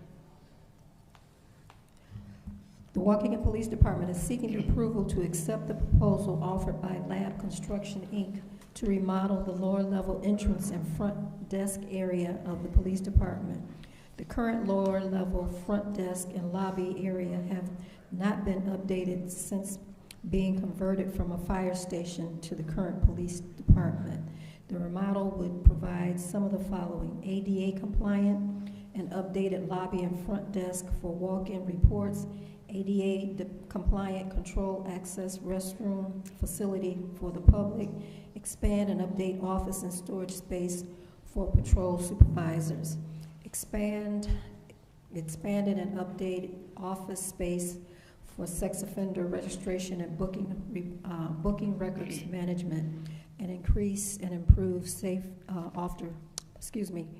The Waukegan Police Department is seeking approval to accept the proposal offered by Lab Construction, Inc. to remodel the lower level entrance and front desk area of the police department. The current lower level front desk and lobby area have not been updated since being converted from a fire station to the current police department. The remodel would provide some of the following: ADA compliant and updated lobby and front desk for walk-in reports, ADA compliant control access restroom facility for the public, expand and update office and storage space for patrol supervisors, expanded and updated office space for sex offender registration and booking records management, and increase and improve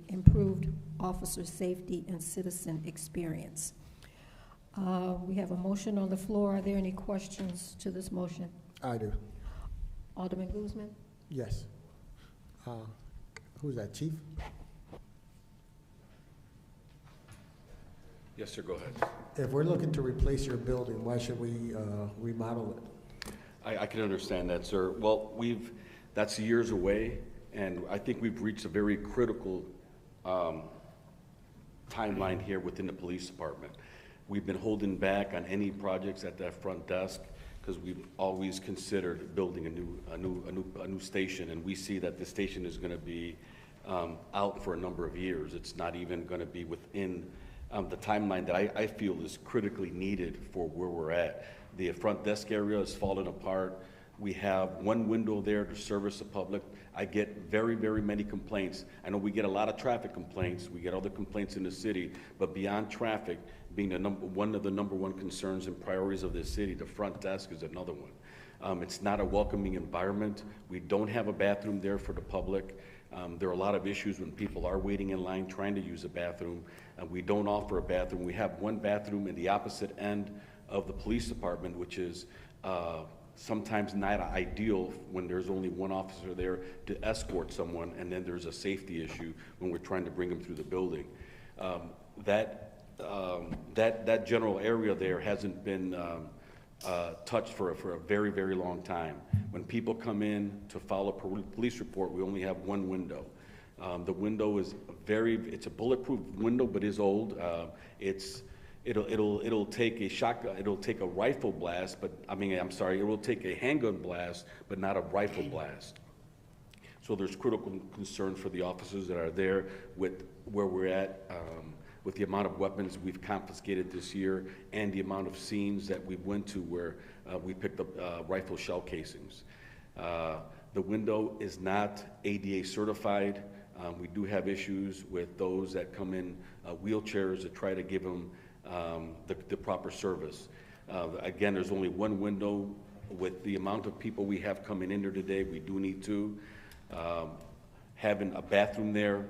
improved officer safety and citizen experience. We have a motion on the floor. Are there any questions to this motion? I do. Alderman Guzman? Yes. Who's that, Chief? Yes, sir, go ahead. If we're looking to replace your building, why should we remodel it? I can understand that, sir. Well, that's years away, and I think we've reached a very critical timeline here within the police department. We've been holding back on any projects at that front desk because we've always considered building a new station, and we see that the station is going to be out for a number of years. It's not even going to be within the timeline that I feel is critically needed for where we're at. The front desk area is falling apart. We have one window there to service the public. I get very, very many complaints. I know we get a lot of traffic complaints. We get other complaints in the city, but beyond traffic being one of the number one concerns and priorities of this city, the front desk is another one. It's not a welcoming environment. We don't have a bathroom there for the public. There are a lot of issues when people are waiting in line trying to use a bathroom. We don't offer a bathroom. We have one bathroom in the opposite end of the police department, which is sometimes not ideal when there's only one officer there to escort someone, and then there's a safety issue when we're trying to bring them through the building. That general area there hasn't been touched for a very, very long time. When people come in to file a police report, we only have one window. The window is it's a bulletproof window, but is old. It'll take a shotgun, it'll take a rifle blast, it will take a handgun blast, but not a rifle blast. So there's critical concern for the officers that are there with where we're at, with the amount of weapons we've confiscated this year and the amount of scenes that we went to where we picked up rifle shell casings. The window is not ADA certified. We do have issues with those that come in wheelchairs to try to give them the proper service. Again, there's only one window. With the amount of people we have coming in there today, we do need to. Having a bathroom there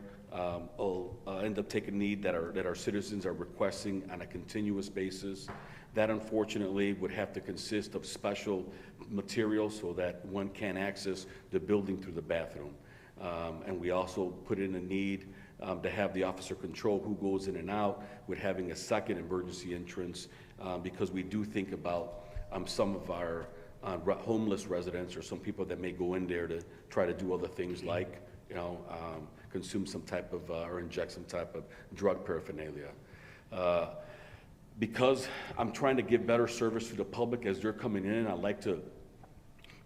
will end up taking a need that our citizens are requesting on a continuous basis. That unfortunately would have to consist of special materials so that one can't access the building through the bathroom. And we also put in a need to have the officer control who goes in and out with having a second emergency entrance because we do think about some of our homeless residents or some people that may go in there to try to do other things like, consume some type of, or inject some type of drug paraphernalia. Because I'm trying to give better service to the public as they're coming in, I'd like to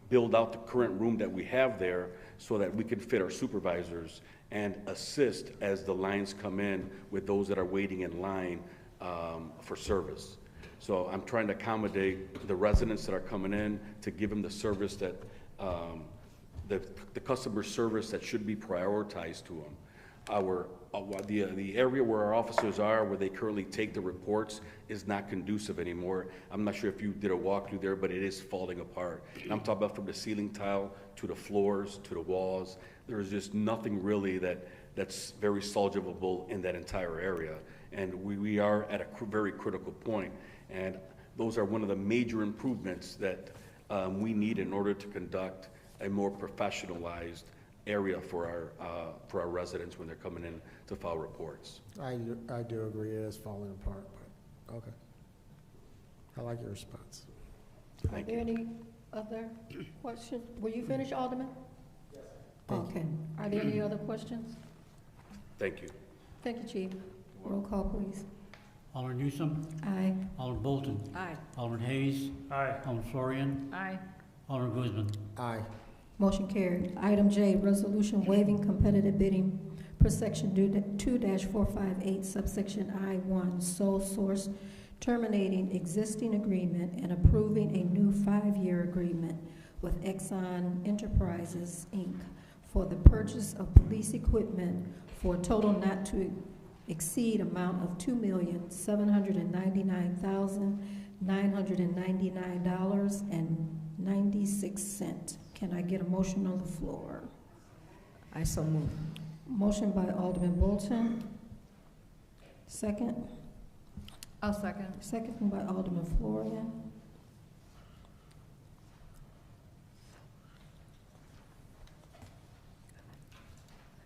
build out the current room that we have there so that we can fit our supervisors and assist as the lines come in with those that are waiting in line for service. So I'm trying to accommodate the residents that are coming in to give them the service that, the customer service that should be prioritized to them. The area where our officers are, where they currently take the reports, is not conducive anymore. I'm not sure if you did a walkthrough there, but it is falling apart. And I'm talking about from the ceiling tile to the floors to the walls. There's just nothing really that's very solvable in that entire area. And we are at a very critical point. And those are one of the major improvements that we need in order to conduct a more professionalized area for our residents when they're coming in to file reports. I do agree it is falling apart, but okay. I like your response. Are there any other questions? Were you finished, Alderman? Yes. Okay. Are there any other questions? Thank you. Thank you, Chief. Roll call, please. Alderman Newsome. Aye. Alderman Bolton. Aye. Alderman Hayes. Aye. Alderman Florian. Aye. Alderman Guzman. Aye. Motion carried. Item J, resolution waiving competitive bidding per section 2-458, subsection I-1, sole source, terminating existing agreement and approving a new 5-year agreement with Exxon Enterprises, Inc. for the purchase of police equipment for a total not to exceed amount of $2,799,999.96. Can I get a motion on the floor? I so move. Motion by Alderman Bolton. Second. I'll second. Second by Alderman Florian.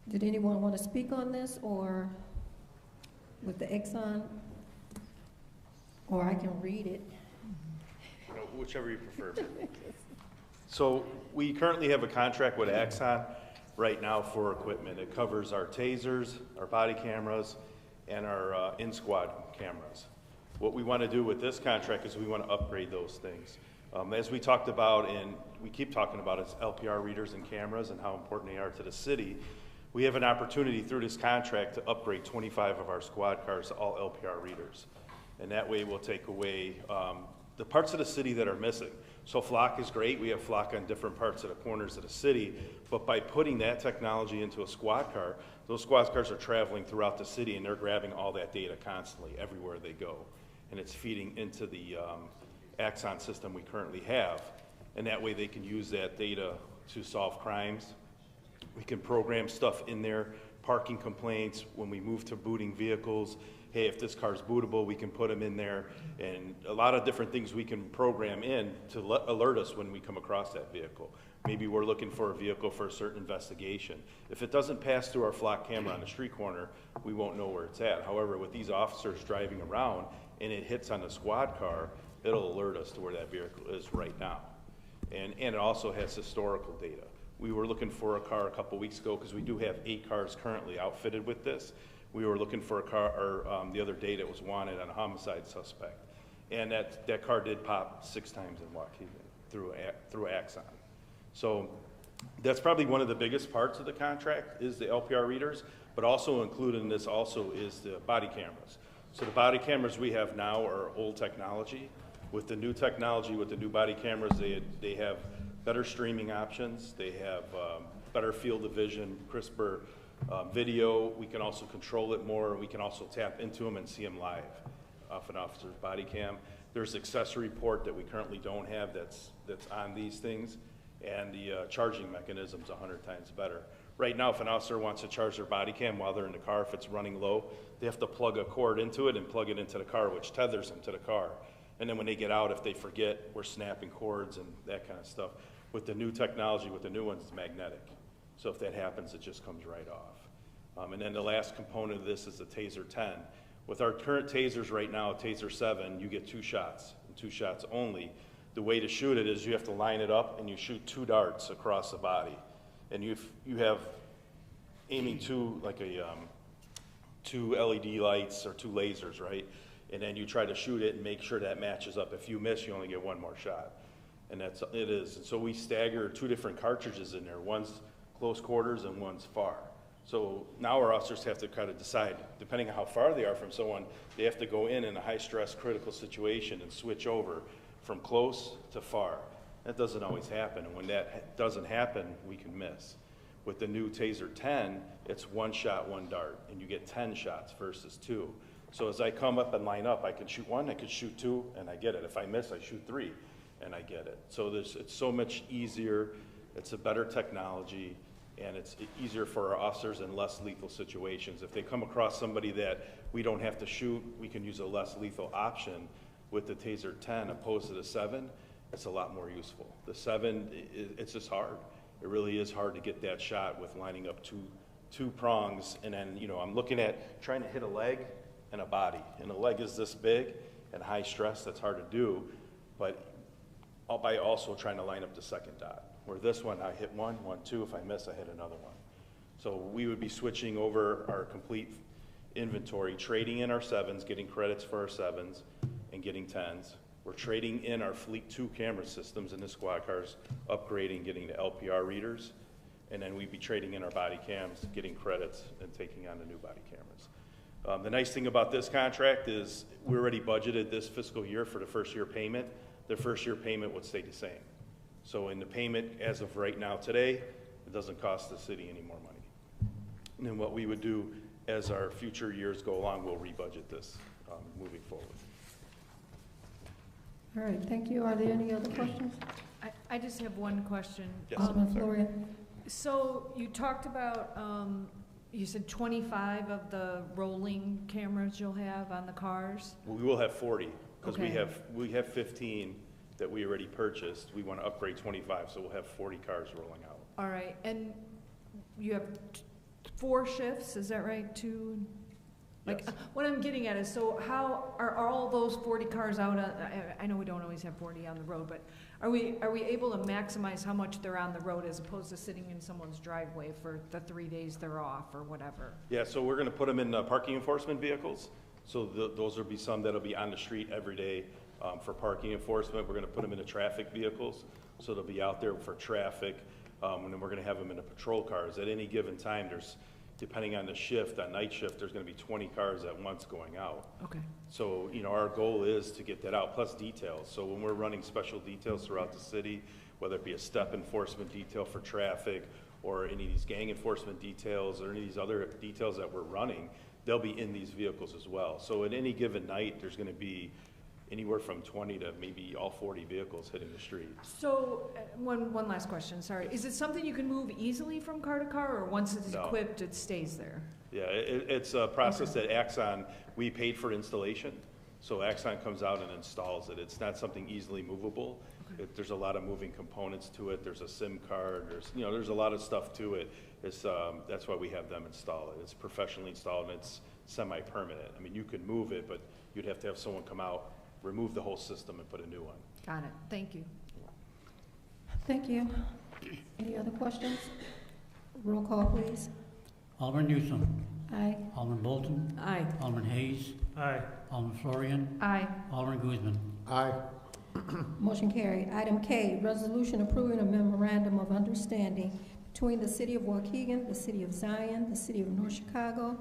Did anyone want to speak on this, or with the Exxon? Or I can read it. Whichever you prefer. So we currently have a contract with Axon right now for equipment. It covers our tasers, our body cameras, and our in-squad cameras. What we want to do with this contract is we want to upgrade those things. As we talked about, and we keep talking about, is LPR readers and cameras and how important they are to the city. We have an opportunity through this contract to upgrade 25 of our squad cars to all LPR readers. And that way we'll take away the parts of the city that are missing. So flock is great. We have flock on different parts of the corners of the city, but by putting that technology into a squad car, those squad cars are traveling throughout the city and they're grabbing all that data constantly everywhere they go. And it's feeding into the Axon system we currently have. And that way they can use that data to solve crimes. We can program stuff in there, parking complaints, when we move to booting vehicles. Hey, if this car's bootable, we can put them in there, and a lot of different things we can program in to alert us when we come across that vehicle. Maybe we're looking for a vehicle for a certain investigation. If it doesn't pass through our flock camera on the street corner, we won't know where it's at. However, with these officers driving around and it hits on the squad car, it'll alert us to where that vehicle is right now. And it also has historical data. We were looking for a car a couple weeks ago because we do have 8 cars currently outfitted with this. We were looking for a car, or the other day that was wanted on a homicide suspect. And that car did pop 6 times in Waukegan through Axon. So that's probably one of the biggest parts of the contract is the LPR readers, but also included in this also is the body cameras. So the body cameras we have now are old technology. With the new technology, with the new body cameras, they have better streaming options. They have better field of vision, crisper video. We can also control it more. We can also tap into them and see them live off an officer's body cam. There's accessory port that we currently don't have that's on these things, and the charging mechanism's 100 times better. Right now, if an officer wants to charge their body cam while they're in the car, if it's running low, they have to plug a cord into it and plug it into the car, which tethers them to the car. And then when they get out, if they forget, we're snapping cords and that kind of stuff. With the new technology, with the new ones, it's magnetic. So if that happens, it just comes right off. And then the last component of this is the Taser 10. With our current tasers right now, Taser 7, you get 2 shots, and 2 shots only. The way to shoot it is you have to line it up and you shoot 2 darts across the body. And you have aiming 2, like 2 LED lights or 2 lasers, right? And then you try to shoot it and make sure that matches up. If you miss, you only get 1 more shot. And it is. And so we stagger 2 different cartridges in there. One's close quarters and one's far. So now our officers have to kind of decide, depending on how far they are from someone, they have to go in a high-stress critical situation and switch over from close to far. That doesn't always happen, and when that doesn't happen, we can miss. With the new Taser 10, it's 1 shot, 1 dart, and you get 10 shots versus 2. So as I come up and line up, I can shoot 1, I can shoot 2, and I get it. If I miss, I shoot 3, and I get it. So it's so much easier, it's a better technology, and it's easier for our officers in less lethal situations. If they come across somebody that we don't have to shoot, we can use a less lethal option. With the Taser 10 opposed to the 7, it's a lot more useful. The 7, it's just hard. It really is hard to get that shot with lining up two prongs, and then, you know, I'm looking at trying to hit a leg and a body, and the leg is this big and high stress, that's hard to do, but by also trying to line up the second dot. Where this one, I hit 1, 1, 2, if I miss, I hit another one. So we would be switching over our complete inventory, trading in our 7s, getting credits for our 7s, and getting 10s. We're trading in our Fleet 2 camera systems in the squad cars, upgrading, getting the LPR readers, and then we'd be trading in our body cams, getting credits, and taking on the new body cameras. The nice thing about this contract is we already budgeted this fiscal year for the first year payment. The first year payment would stay the same. So in the payment, as of right now today, it doesn't cost the city any more money. And then what we would do as our future years go along, we'll rebudget this moving forward. All right, thank you. Are there any other questions? I just have one question. Yes. Alderman Floria. So you talked about, you said 25 of the rolling cameras you'll have on the cars? We will have 40, because Okay. we have 15 that we already purchased. We want to upgrade 25, so we'll have 40 cars rolling out. All right, and you have 4 shifts, is that right? 2? Like, Yes. what I'm getting at is, so how are all those 40 cars out? I know we don't always have 40 on the road, but are we able to maximize how much they're on the road as opposed to sitting in someone's driveway for the 3 days they're off or whatever? Yeah, so we're going to put them in parking enforcement vehicles. So those will be some that'll be on the street every day for parking enforcement. We're going to put them in the traffic vehicles, so they'll be out there for traffic. And then we're going to have them in the patrol cars. At any given time, there's, depending on the shift, on night shift, there's going to be 20 cars at once going out. Okay. So, you know, our goal is to get that out, plus details. So when we're running special details throughout the city, whether it be a step enforcement detail for traffic or any of these gang enforcement details or any of these other details that we're running, they'll be in these vehicles as well. So at any given night, there's going to be anywhere from 20 to maybe all 40 vehicles hitting the street. So, one last question, sorry. Is it something you can move easily from car to car, or once it's No. equipped, it stays there? Yeah, it's a process that Axon, we paid for installation. So Axon comes out and installs it. It's not something easily movable. There's a lot of moving components to it. There's a SIM card. There's a lot of stuff to it. That's why we have them install it. It's professionally installed and it's semi-permanent. I mean, you could move it, but you'd have to have someone come out, remove the whole system and put a new one. Got it, thank you. Thank you. Any other questions? Roll call, please. Alderman Newsome. Aye. Alderman Bolton. Aye. Alderman Hayes. Aye. Alderman Florian. Aye. Alderman Guzman. Aye. Motion carried. Item K, resolution approving a memorandum of understanding between the City of Waukegan, the City of Zion, the City of North Chicago,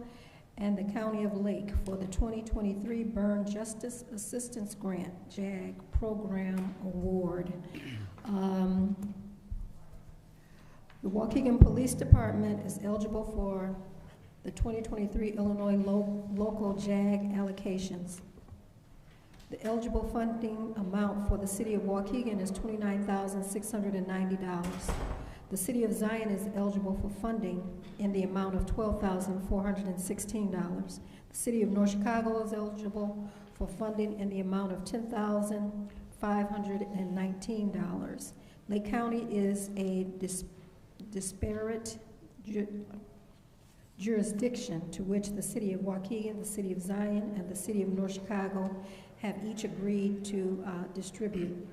and the County of Lake for the 2023 Burn Justice Assistance Grant, JAG Program Award. The Waukegan Police Department is eligible for the 2023 Illinois local JAG allocations. The eligible funding amount for the City of Waukegan is $29,690. The City of Zion is eligible for funding in the amount of $12,416. The City of North Chicago is eligible for funding in the amount of $10,519. Lake County is a disparate jurisdiction to which the City of Waukegan, the City of Zion, and the City of North Chicago have each agreed to distribute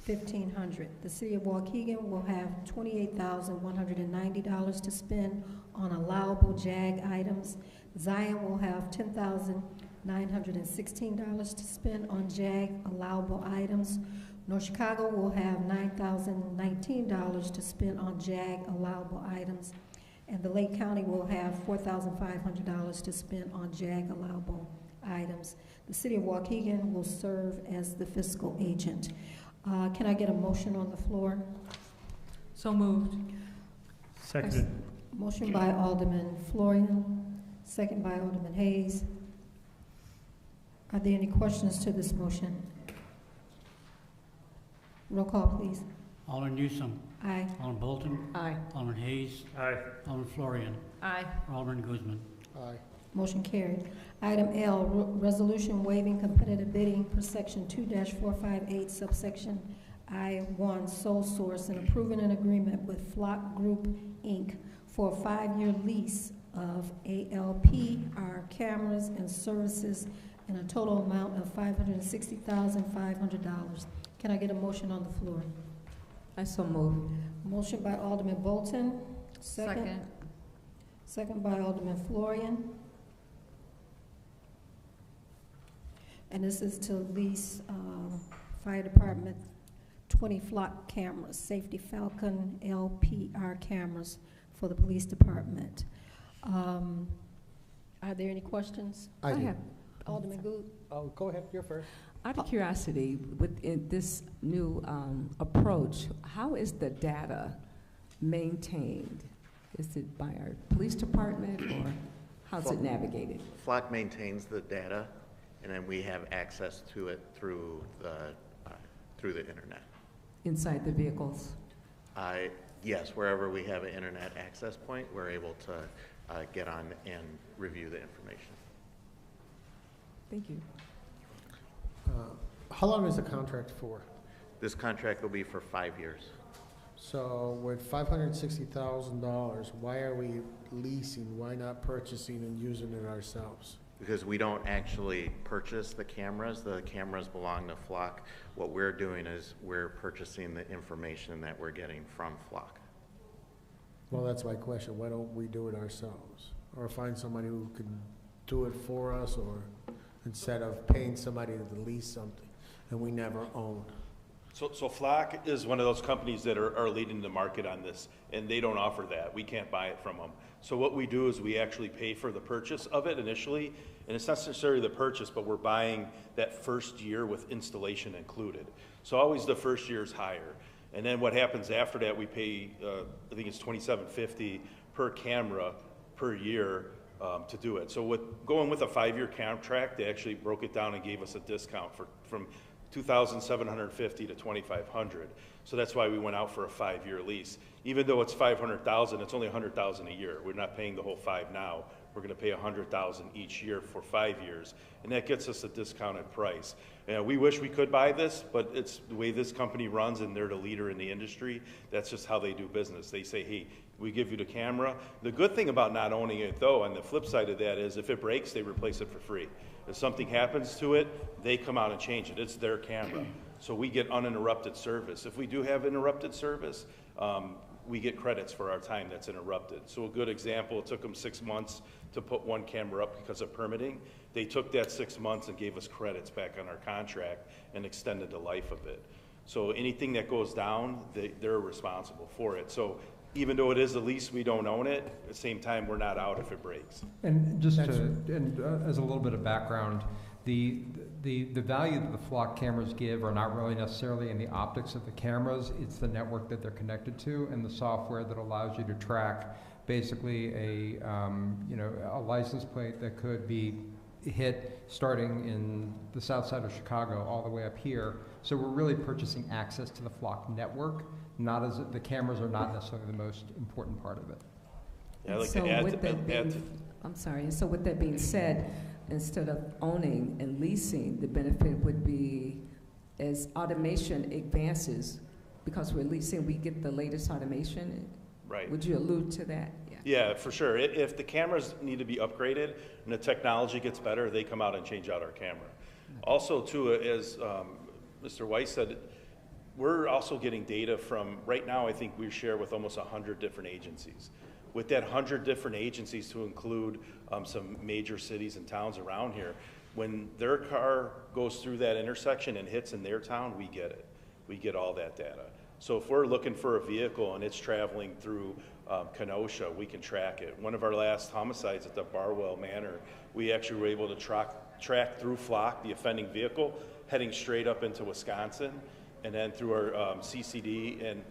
$1,500. The City of Waukegan will have $28,190 to spend on allowable JAG items. Zion will have $10,916 to spend on JAG allowable items. North Chicago will have $9,019 to spend on JAG allowable items. And the Lake County will have $4,500 to spend on JAG allowable items. The City of Waukegan will serve as the fiscal agent. Can I get a motion on the floor? So moved. Seconded. Motion by Alderman Florian, second by Alderman Hayes. Are there any questions to this motion? Roll call, please. Alderman Newsome. Aye. Alderman Bolton. Aye. Alderman Hayes. Aye. Alderman Florian. Aye. Alderman Guzman. Aye. Motion carried. Item L, resolution waiving competitive bidding per section 2-458 subsection I-1 sole source and approving an agreement with Flock Group, Inc. for a 5-year lease of ALPR cameras and services in a total amount of $560,500. Can I get a motion on the floor? I so move. Motion by Alderman Bolton. Second. Second by Alderman Florian. And this is to lease Fire Department 20 Flock cameras, Safety Falcon LPR cameras for the Police Department. Are there any questions? I do. have. Alderman Good? Oh, go ahead, you're first. Out of curiosity, with this new approach, how is the data maintained? Is it by our police department, or how's it navigated? Flock maintains the data, and then we have access to it through the internet. Inside the vehicles? Yes, wherever we have an internet access point, we're able to get on and review the information. Thank you. How long is the contract for? This contract will be for 5 years. So with $560,000, why are we leasing? Why not purchasing and using it ourselves? Because we don't actually purchase the cameras belong to Flock. What we're doing is we're purchasing the information that we're getting from Flock. Well, that's my question. Why don't we do it ourselves? Or find somebody who can do it for us, or instead of paying somebody to lease something and we never own? So Flock is one of those companies that are leading the market on this, and they don't offer that. We can't buy it from them. So what we do is we actually pay for the purchase of it initially, and it's not necessarily the purchase, but we're buying that first year with installation included. So always the first year is higher. And then what happens after that, we pay, I think it's $27.50 per camera per year to do it. So going with a 5-year contract, they actually broke it down and gave us a discount from $2,750 to $2,500. So that's why we went out for a 5-year lease. Even though it's $500,000, it's only $100,000 a year. We're not paying the whole 5 now. We're going to pay $100,000 each year for 5 years, and that gets us a discounted price. We wish we could buy this, but it's the way this company runs, and they're the leader in the industry. That's just how they do business. They say, hey, we give you the camera. The good thing about not owning it, though, on the flip side of that is if it breaks, they replace it for free. If something happens to it, they come out and change it. It's their camera. So we get uninterrupted service. If we do have interrupted service, we get credits for our time that's interrupted. So a good example, it took them 6 months to put one camera up because of permitting. They took that 6 months and gave us credits back on our contract and extended the life of it. So anything that goes down, they're responsible for it. So even though it is a lease, we don't own it. At the same time, we're not out if it breaks. And just as a little bit of background, the value that the Flock cameras give are not really necessarily in the optics of the cameras. It's the network that they're connected to and the software that allows you to track basically a license plate that could be hit starting in the south side of Chicago all the way up here. So we're really purchasing access to the Flock network. The cameras are not necessarily the most important part of it. Yeah, I'd like So to add with that being said, instead of owning and leasing, the benefit would be as automation advances, because we're leasing, we get the latest automation. Right. Would you allude to that? Yeah, for sure. If the cameras need to be upgraded and the technology gets better, they come out and change out our camera. Also, too, as Mr. Weiss said, we're also getting data from, right now, I think we share with almost 100 different agencies. With that 100 different agencies, to include some major cities and towns around here, when their car goes through that intersection and hits in their town, we get it. We get all that data. So if we're looking for a vehicle and it's traveling through Kenosha, we can track it. One of our last homicides at the Barwell Manor, we actually were able to track through Flock, the offending vehicle, heading straight up into Wisconsin, and then through our CCD and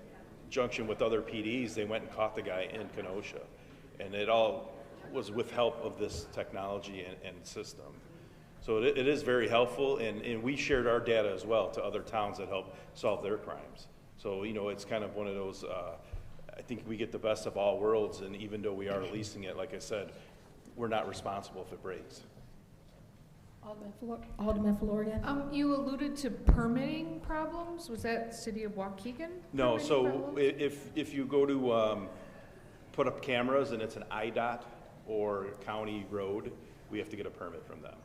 junction with other PDs, they went and caught the guy in Kenosha. And it all was with help of this technology and system. So it is very helpful, and we shared our data as well to other towns that help solve their crimes. So, you know, it's kind of one of those, I think we get the best of all worlds, and even though we are leasing it, like I said, we're not responsible if it breaks. Alderman Florian? You alluded to permitting problems. Was that City of Waukegan? No, so if you go to put up cameras and it's an IDOT or county road, we have to get a permit from them.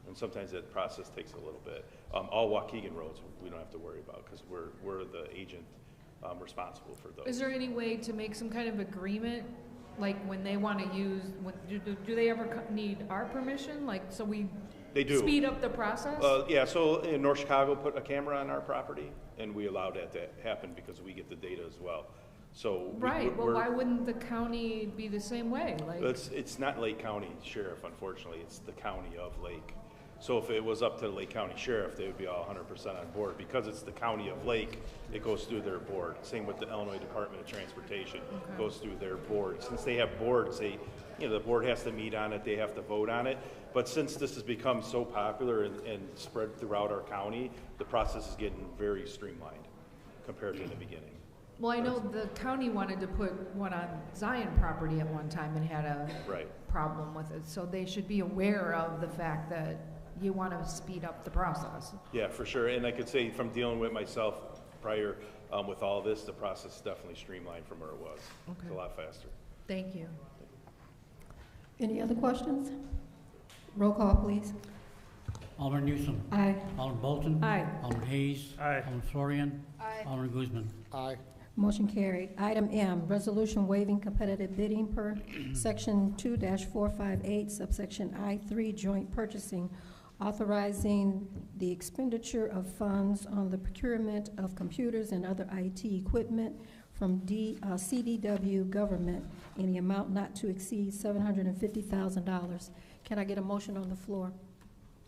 And sometimes that process takes a little bit. All Waukegan roads we don't have to worry about because we're the agent responsible for those. Is there any way to make some kind of agreement, like when they want to use, do they ever need our permission? Like, so they do. Speed up the process? Yeah, so in North Chicago put a camera on our property, and we allowed that to happen because we get the data as well. So right, well, why wouldn't the county be the same way? Like, it's not Lake County Sheriff, unfortunately. It's the county of Lake. So if it was up to the Lake County Sheriff, they would be all 100% on board. Because it's the county of Lake, it goes through their board. Same with the Illinois Department of Transportation. It goes through their board. Since they have boards, the board has to meet on it, they have to vote on it. But since this has become so popular and spread throughout our county, the process is getting very streamlined compared to the beginning. well, I know the county wanted to put one on Zion property at one time and had a problem with it. So they should be aware of the fact that you want to speed up the process. Yeah, for sure. And I could say from dealing with myself prior with all this, the process is definitely streamlined from where it was. Okay. It's a lot faster. Thank you. Any other questions? Roll call, please. Alderman Newsom. Aye. Alderman Bolton. Aye. Alderman Hayes. Aye. Alderman Florian. Aye. Alderman Guzman. Aye. Motion carried. Item M, resolution waiving competitive bidding per section 2-458, subsection I3, joint purchasing, authorizing the expenditure of funds on the procurement of computers and other IT equipment from CDW government in the amount not to exceed $750,000. Can I get a motion on the floor?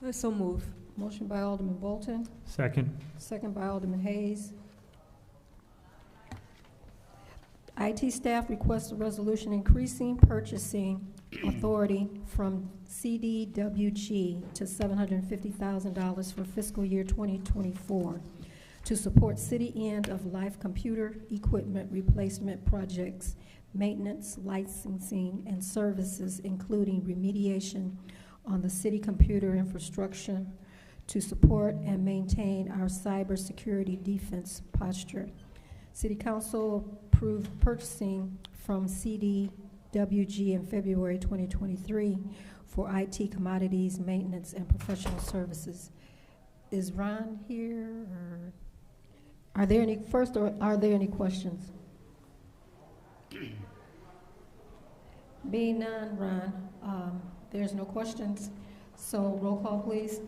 I so move. Motion by Alderman Bolton, Second. second by Alderman Hayes. IT staff requests a resolution increasing purchasing authority from CDWG to $750,000 for fiscal year 2024 to support city end-of-life computer equipment replacement projects, maintenance, licensing, and services, including remediation on the city computer infrastructure to support and maintain our cybersecurity defense posture. City Council approved purchasing from CDWG in February 2023 for IT commodities, maintenance, and professional services. Is Ron here, or are there any, first, or are there any questions? Being none, Ron, there's no questions, so roll call, please.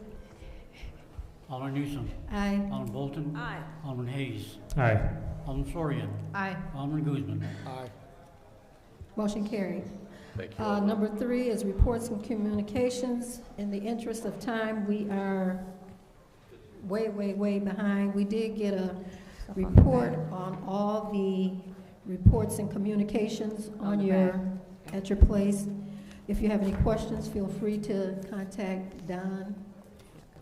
Alderman Newsom. Aye. Alderman Bolton. Aye. Alderman Hayes. Aye. Alderman Florian. Aye. Alderman Guzman. Aye. Motion carried. Thank you. Number 3 is reports and communications. In the interest of time, we are way behind. We did get a report on all the reports and communications on at your place. If you have any questions, feel free to contact Don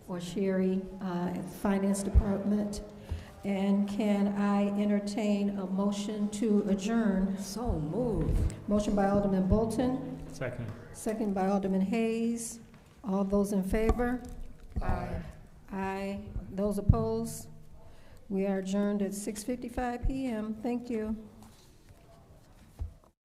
or Sherry at the Finance Department. And can I entertain a motion to adjourn? So move. Motion by Alderman Bolton, Second. second by Alderman Hayes. All those in favor? Aye. Aye. Those opposed? We are adjourned at 6:55 PM. Thank you.